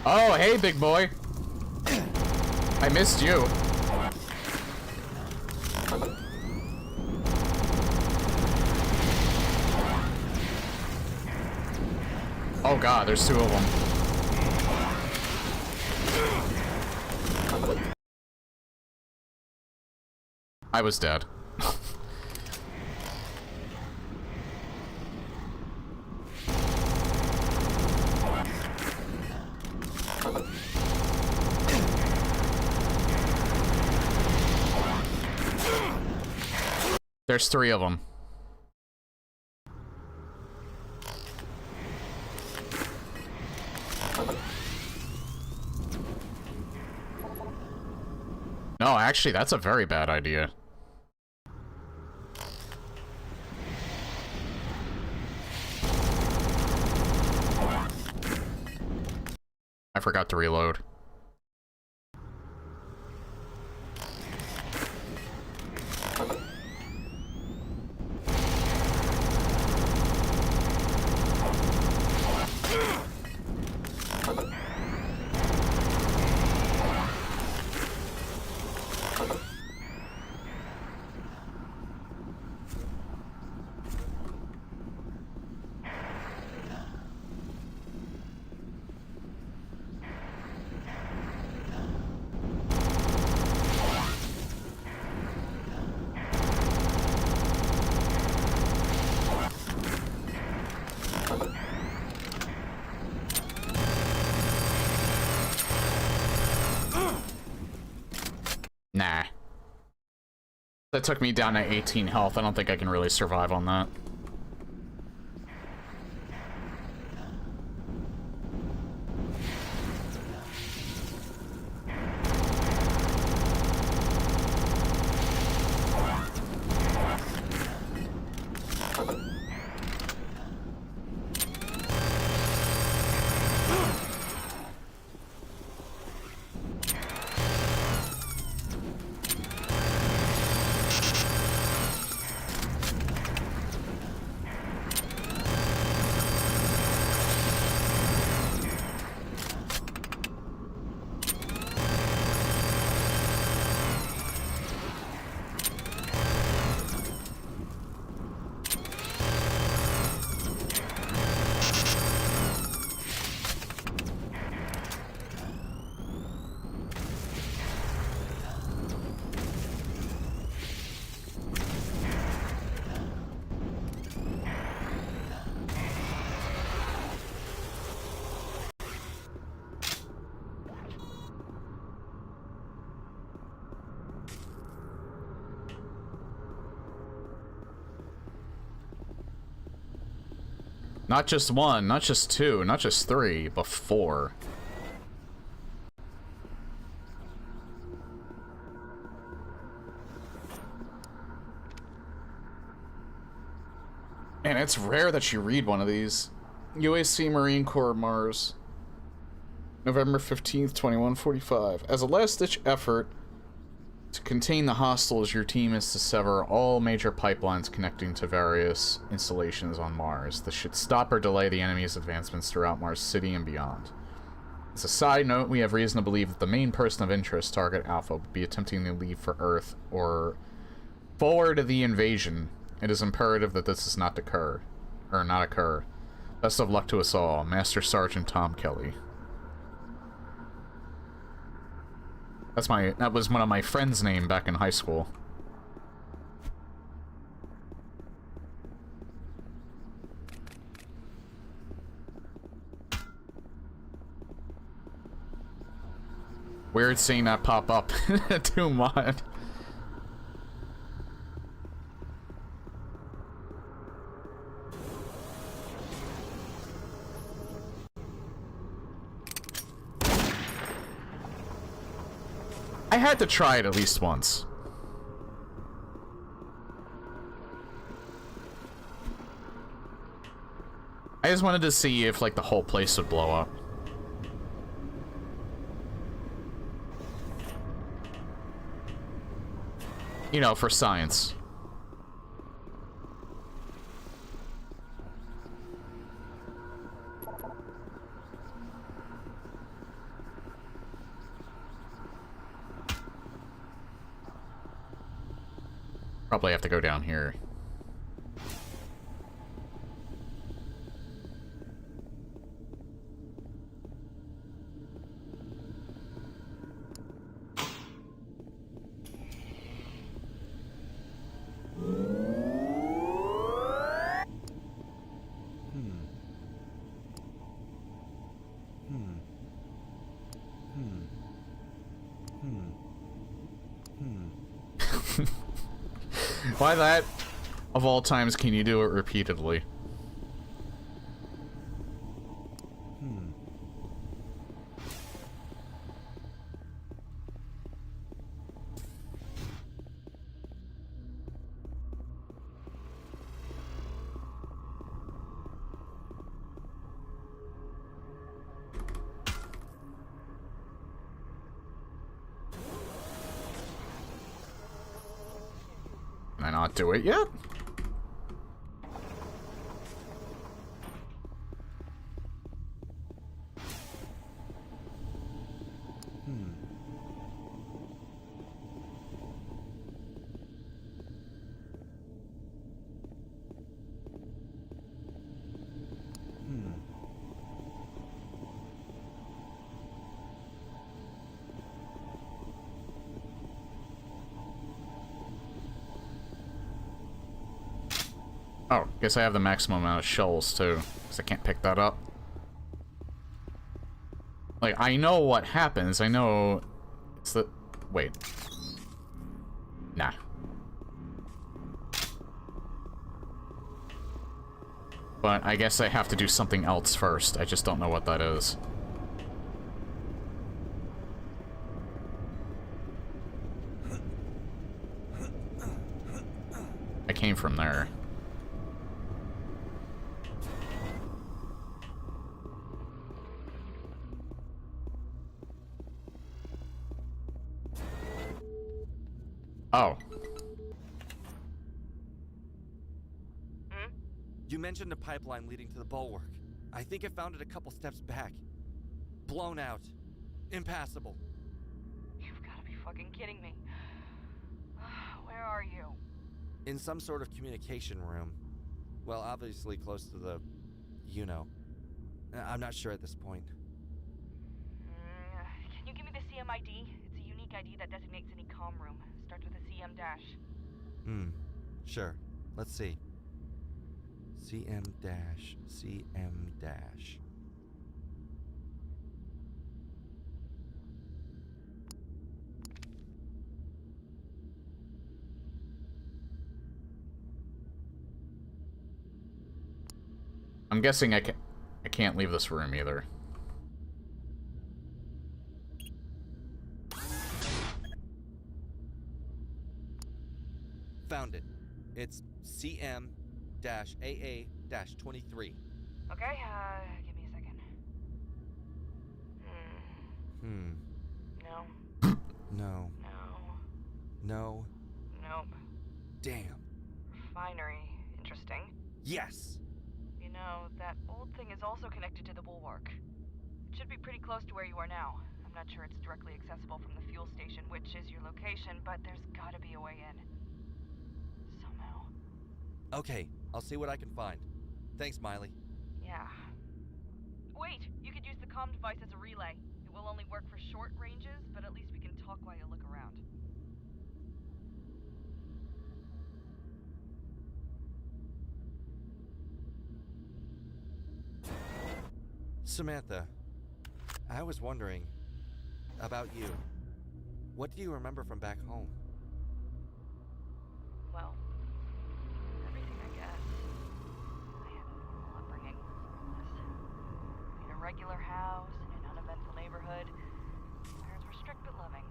Oh, hey, big boy. I missed you. Oh god, there's two of them. I was dead. There's three of them. No, actually, that's a very bad idea. I forgot to reload. Nah. That took me down to 18 health. I don't think I can really survive on that. Not just one, not just two, not just three, but four. And it's rare that you read one of these. UAC Marine Corps Mars. November 15th, 2145. As a last-ditch effort to contain the hostiles, your team is to sever all major pipelines connecting to various installations on Mars. This should stop or delay the enemy's advancements throughout Mars City and beyond. As a side note, we have reason to believe that the main person of interest, Target Alpha, will be attempting to leave for Earth or forward the invasion. It is imperative that this does not occur. Best of luck to us all. Master Sergeant Tom Kelly. That was one of my friends' name back in high school. Weird seeing that pop up too much. I had to try it at least once. I just wanted to see if, like, the whole place would blow up. You know, for science. Probably have to go down here. Why that, of all times, can you do it repeatedly? Can I not do it yet? Oh, guess I have the maximum amount of shells, too. Because I can't pick that up. Like, I know what happens. I know... It's the... Wait. Nah. But I guess I have to do something else first. I just don't know what that is. I came from there. Oh. You mentioned a pipeline leading to the bulwark. I think I found it a couple steps back. Blown out. Impassable. You've got to be fucking kidding me. Where are you? In some sort of communication room. Well, obviously close to the... you know. I'm not sure at this point. Can you give me the CM ID? It's a unique ID that designates any comm room. Starts with a CM dash. Sure. Let's see. CM dash. CM dash. I'm guessing I can't leave this room either. Found it. It's CM-AA-23. Okay, give me a second. No. No. No. No. Nope. Damn. Refinery. Interesting. Yes! You know, that old thing is also connected to the bulwark. It should be pretty close to where you are now. I'm not sure it's directly accessible from the fuel station, which is your location, but there's gotta be a way in. Somehow. Okay, I'll see what I can find. Thanks, Miley. Yeah. Wait, you could use the comm device as a relay. It will only work for short ranges, but at least we can talk while you look around. Samantha, I was wondering about you. What do you remember from back home? Well, everything, I guess. I had a normal upbringing, in a regular house, in an uneventful neighborhood. My parents were strict but loving.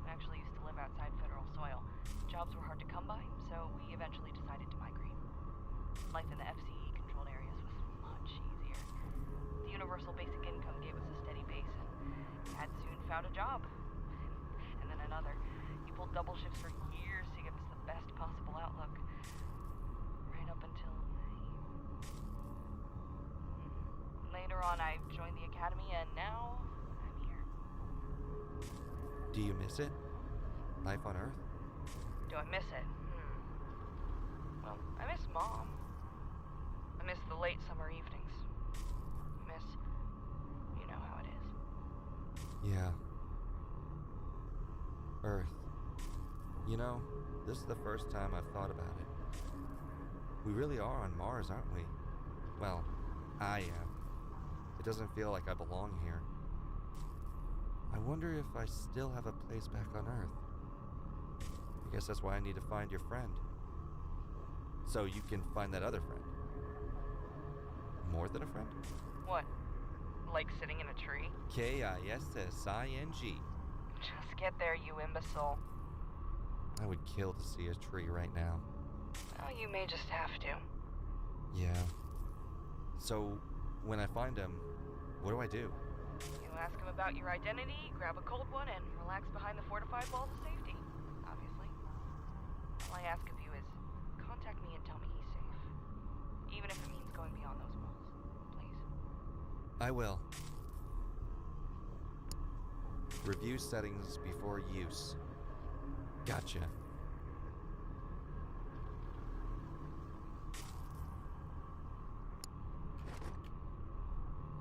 I actually used to live outside federal soil. Jobs were hard to come by, so we eventually decided to migrate. Life in the FCE-controlled areas was much easier. The universal basic income gave us a steady base, and Dad soon found a job. And then another. He pulled double shifts for years to give us the best possible outlook. Right up until later on, I joined the academy, and now I'm here. Do you miss it? Life on Earth? Do I miss it? Mom. I miss the late summer evenings. You know how it is. Yeah. Earth. You know, this is the first time I've thought about it. We really are on Mars, aren't we? Well, I am. It doesn't feel like I belong here. I wonder if I still have a place back on Earth. I guess that's why I need to find your friend. So you can find that other friend. More than a friend? What? Like sitting in a tree? Kissing. Just get there, you imbecile. I would kill to see a tree right now. Oh, you may just have to. Yeah. So, when I find him, what do I do? You ask him about your identity, grab a cold one, and relax behind the fortified walls of safety. Obviously. All I ask of you is, contact me and tell me he's safe. Even if it means going beyond those walls. Please. I will. Review settings before use. Gotcha.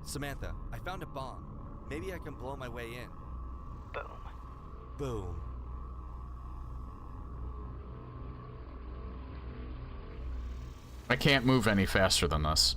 Samantha, I found a bomb. Maybe I can blow my way in. Boom. Boom. I can't move any faster than this.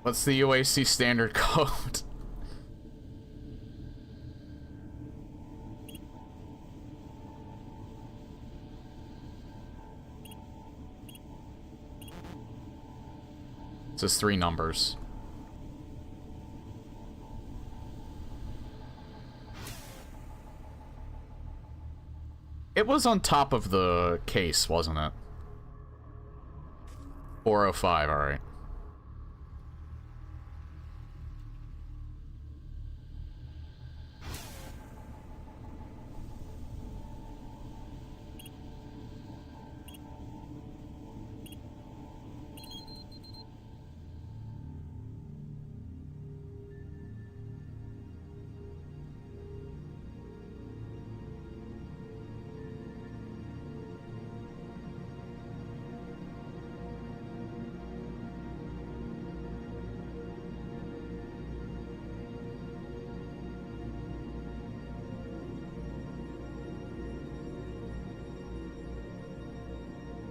What's the UAC standard code? It's just 3 numbers. It was on top of the case, wasn't it? 405, alright.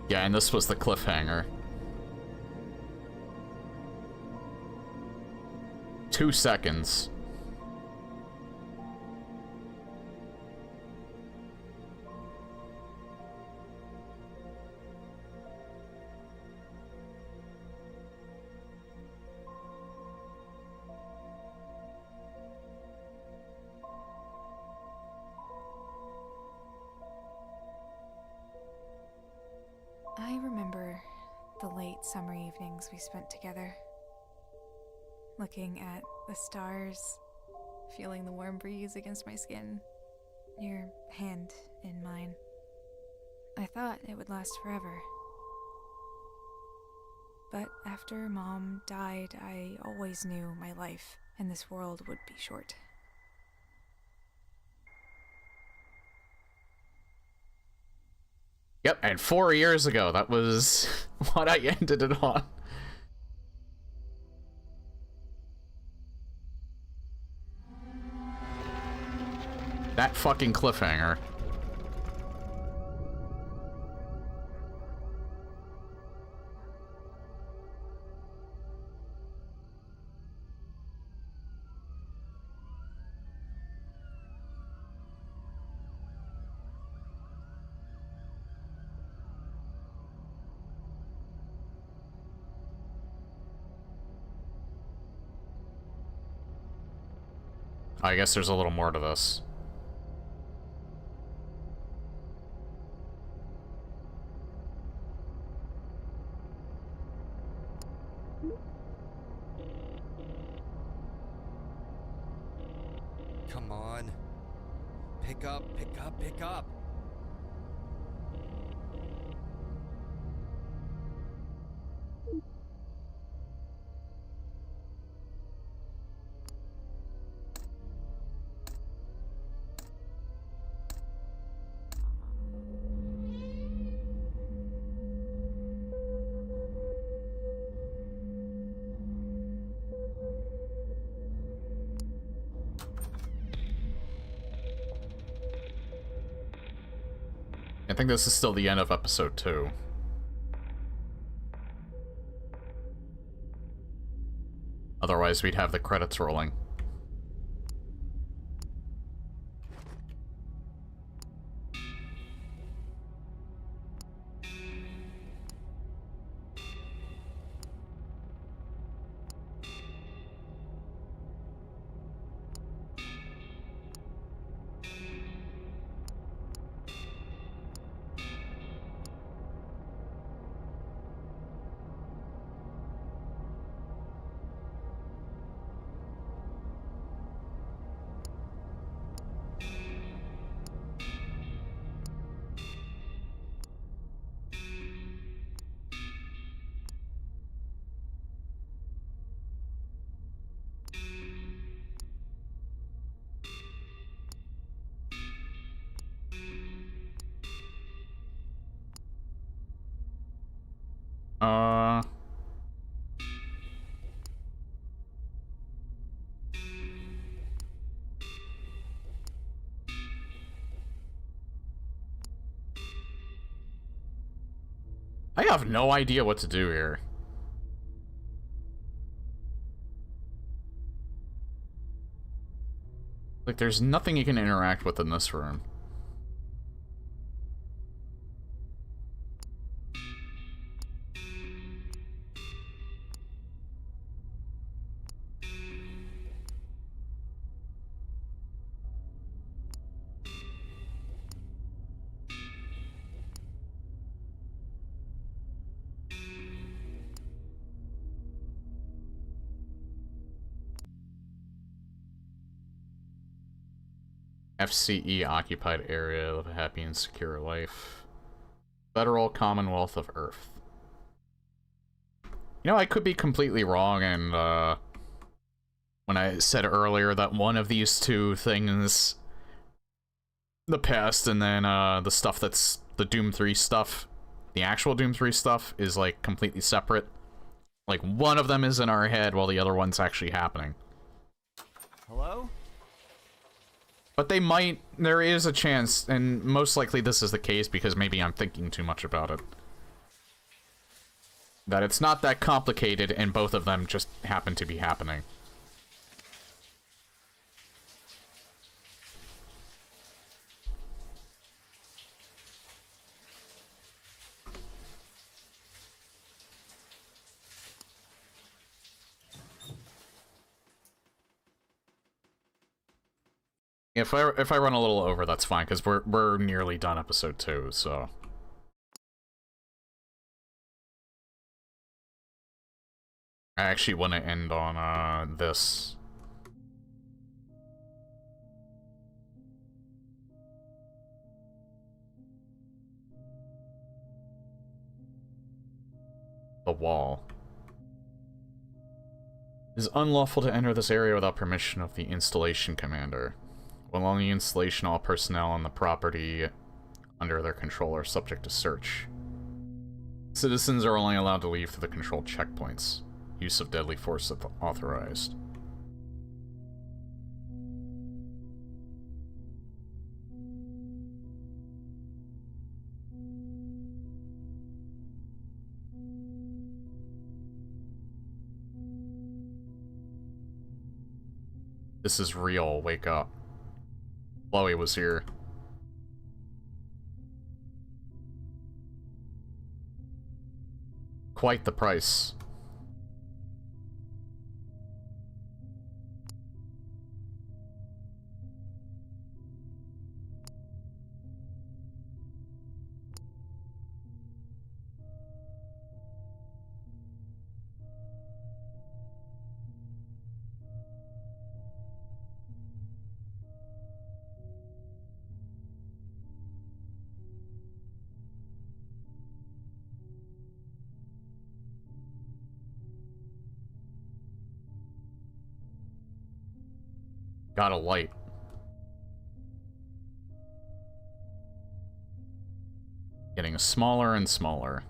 Yeah, and this was the cliffhanger. 2 seconds. I remember the late summer evenings we spent together. Looking at the stars, feeling the warm breeze against my skin, your hand in mine. I thought it would last forever. But after Mom died, I always knew my life in this world would be short. Yep, and 4 years ago, that was what I ended it on. That fucking cliffhanger. I guess there's a little more to this. Come on. Pick up, pick up, pick up. I think this is still the end of episode 2. Otherwise, we'd have the credits rolling. I have no idea what to do here. Like, there's nothing you can interact with in this room. FCE occupied area of a happy and secure life. Federal Commonwealth of Earth. You know, I could be completely wrong, and when I said earlier that one of these two things, the past and then the stuff that's the Doom 3 stuff, the actual Doom 3 stuff, is like completely separate. Like, one of them is in our head while the other one's actually happening. Hello? But they might, there is a chance, and most likely this is the case because maybe I'm thinking too much about it, that it's not that complicated and both of them just happen to be happening. If I run a little over, that's fine, because we're nearly done episode 2, so. I actually want to end on this. The wall. It is unlawful to enter this area without permission of the installation commander. While on the installation, all personnel on the property under their control are subject to search. Citizens are only allowed to leave through the controlled checkpoints. Use of deadly force is authorized. This is real, wake up. Chloe was here. Quite the price. Got a light. Getting smaller and smaller.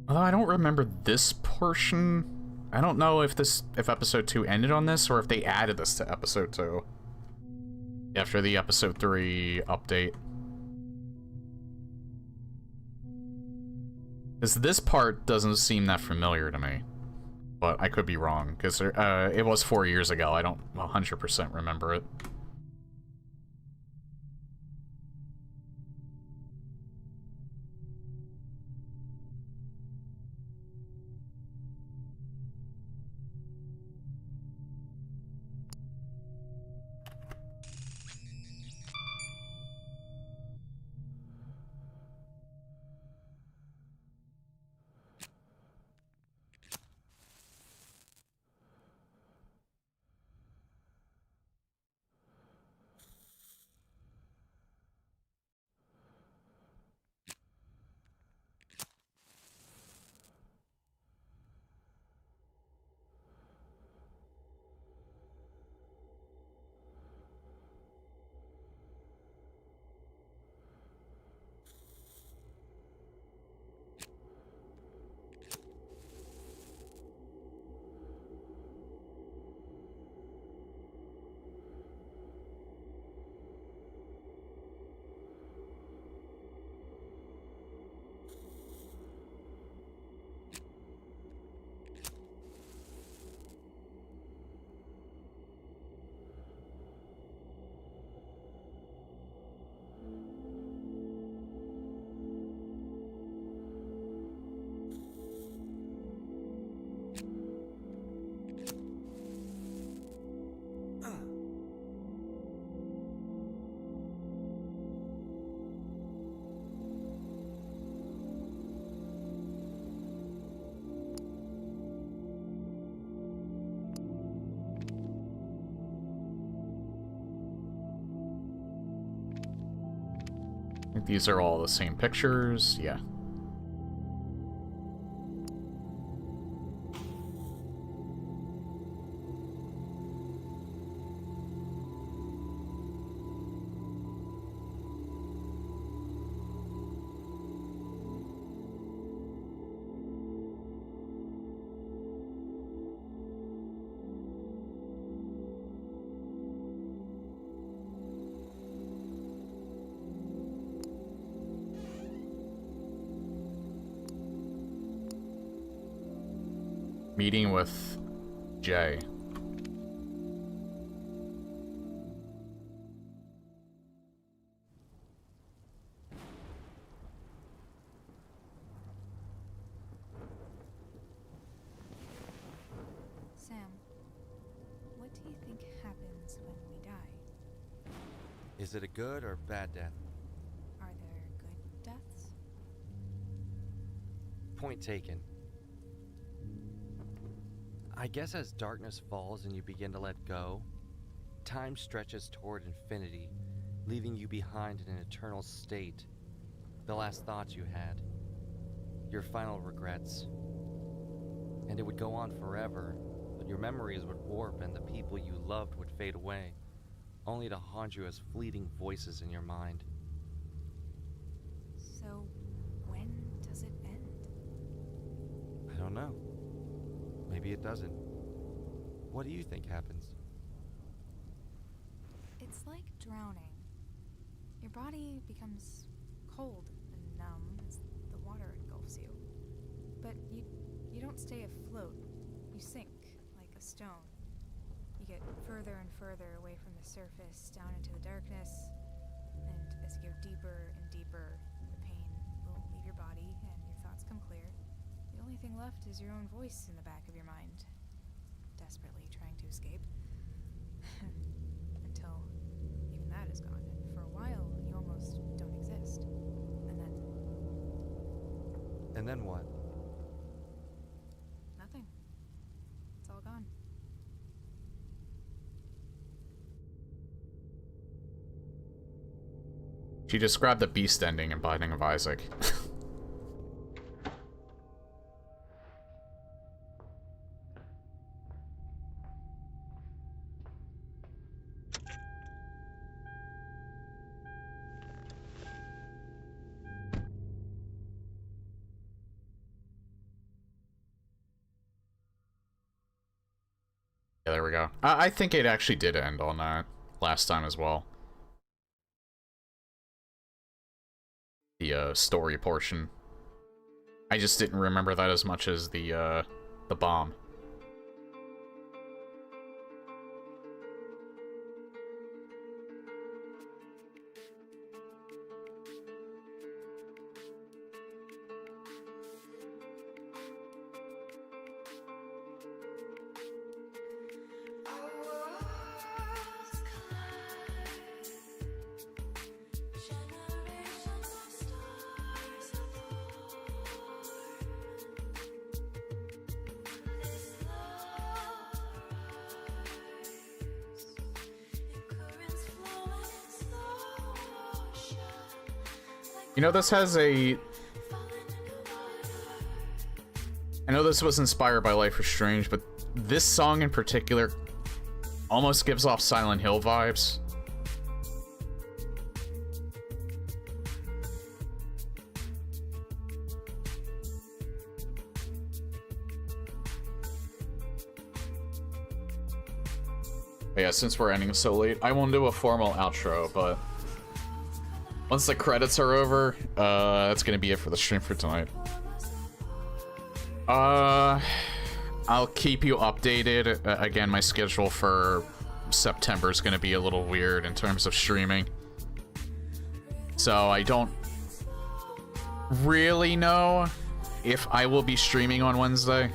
Although I don't remember this portion. I don't know if episode 2 ended on this or if they added this to episode 2 after the episode 3 update. Because this part doesn't seem that familiar to me, but I could be wrong because it was 4 years ago. I don't 100% remember it. I think these are all the same pictures. Yeah. Meeting with Jay. Sam, what do you think happens when we die? Is it a good or bad death? Are there good deaths? Point taken. I guess as darkness falls and you begin to let go, time stretches toward infinity, leaving you behind in an eternal state. The last thoughts you had, your final regrets. And it would go on forever, but your memories would warp and the people you loved would fade away, only to haunt you as fleeting voices in your mind. So, when does it end? I don't know. Maybe it doesn't. What do you think happens? It's like drowning. Your body becomes cold and numb as the water engulfs you. But you don't stay afloat. You sink like a stone. You get further and further away from the surface, down into the darkness. And as you go deeper and deeper, the pain will leave your body and your thoughts come clear. The only thing left is your own voice in the back of your mind, desperately trying to escape. Until even that is gone, and for a while you almost don't exist. And then And then what? nothing. It's all gone. She described the beast ending in Binding of Isaac. Yeah, there we go. I think it actually did end on that last time as well. The story portion. I just didn't remember that as much as the bomb. You know, this has a... I know this was inspired by Life is Strange, but this song in particular almost gives off Silent Hill vibes. But yeah, since we're ending so late, I won't do a formal outro, but... once the credits are over, that's gonna be it for the stream for tonight. I'll keep you updated. Again, my schedule for September is gonna be a little weird in terms of streaming. So I don't really know if I will be streaming on Wednesday.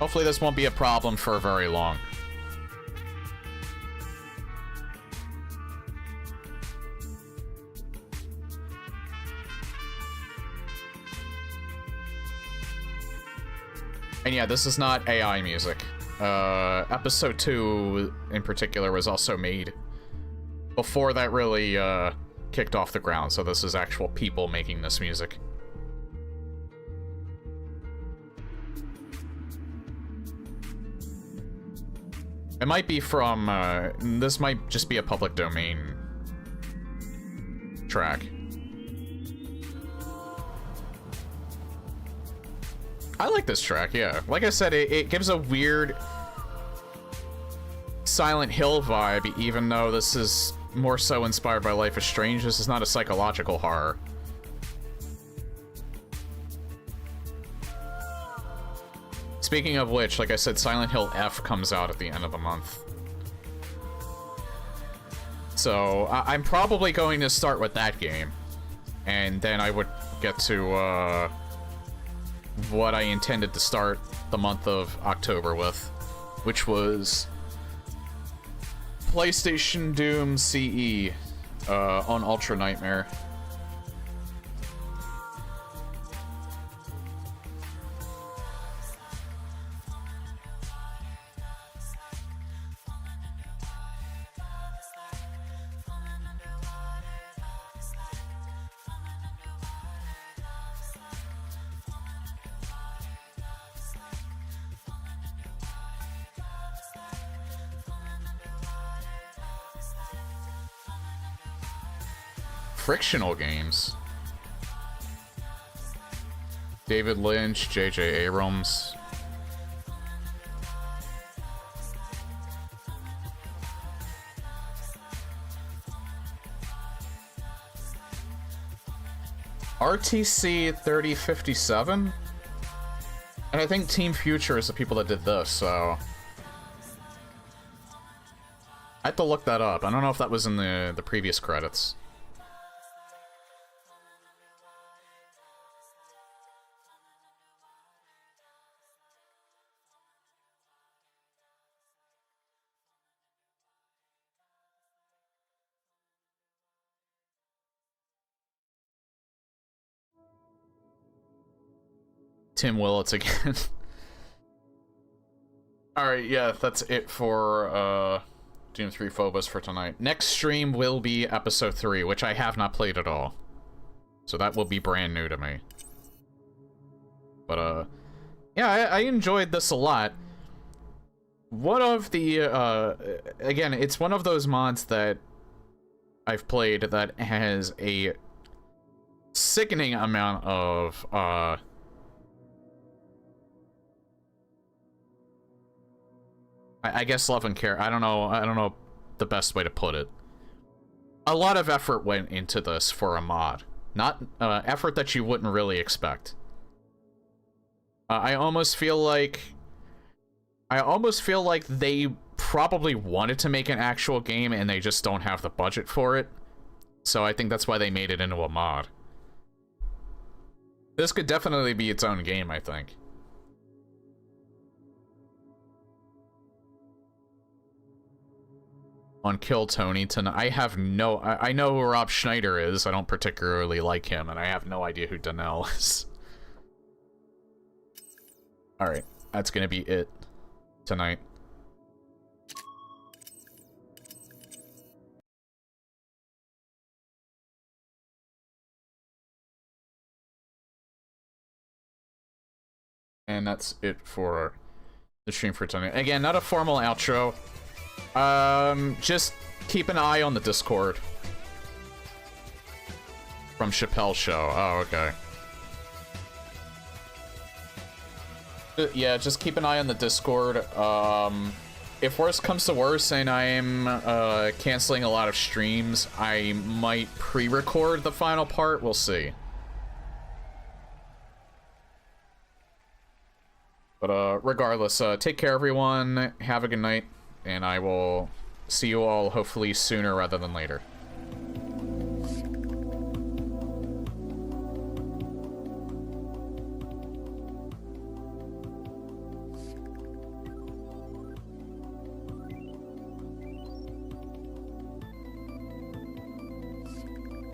Hopefully this won't be a problem for very long. And yeah, this is not AI music. Episode 2 in particular was also made before that really kicked off the ground, so this is actual people making this music. It might be from, this might just be a public domain track. I like this track, yeah. Like I said, it gives a weird Silent Hill vibe, even though this is more so inspired by Life is Strange. This is not a psychological horror. Speaking of which, like I said, Silent Hill F comes out at the end of the month. So, I'm probably going to start with that game. And then I would get to, what I intended to start the month of October with. Which was... PlayStation Doom CE, on Ultra Nightmare. Frictional games. David Lynch, J.J. Abrams. RTC 3057? And I think Team Future is the people that did this, so... I have to look that up. I don't know if that was in the previous credits. Tim Willits again. Alright, yeah, that's it for, Doom 3 Phobos for tonight. Next stream will be episode 3, which I have not played at all. So that will be brand new to me. But, yeah, I enjoyed this a lot. One of the, again, it's one of those mods that I've played that has a sickening amount of, I guess love and care. I don't know the best way to put it. A lot of effort went into this for a mod. Not, effort that you wouldn't really expect. I almost feel like they probably wanted to make an actual game and they just don't have the budget for it. So I think that's why they made it into a mod. This could definitely be its own game, I think. On Kill Tony tonight. I have no... I know who Rob Schneider is. I don't particularly like him, and I have no idea who Donnell is. Alright, that's gonna be it tonight. And that's it for the stream for tonight. Again, not a formal outro. Just keep an eye on the Discord. From Chappelle's show. Oh, okay. Yeah, just keep an eye on the Discord. If worse comes to worse and I'm, canceling a lot of streams, I might pre-record the final part. We'll see. But, regardless, take care, everyone. Have a good night. And I will see you all hopefully sooner rather than later.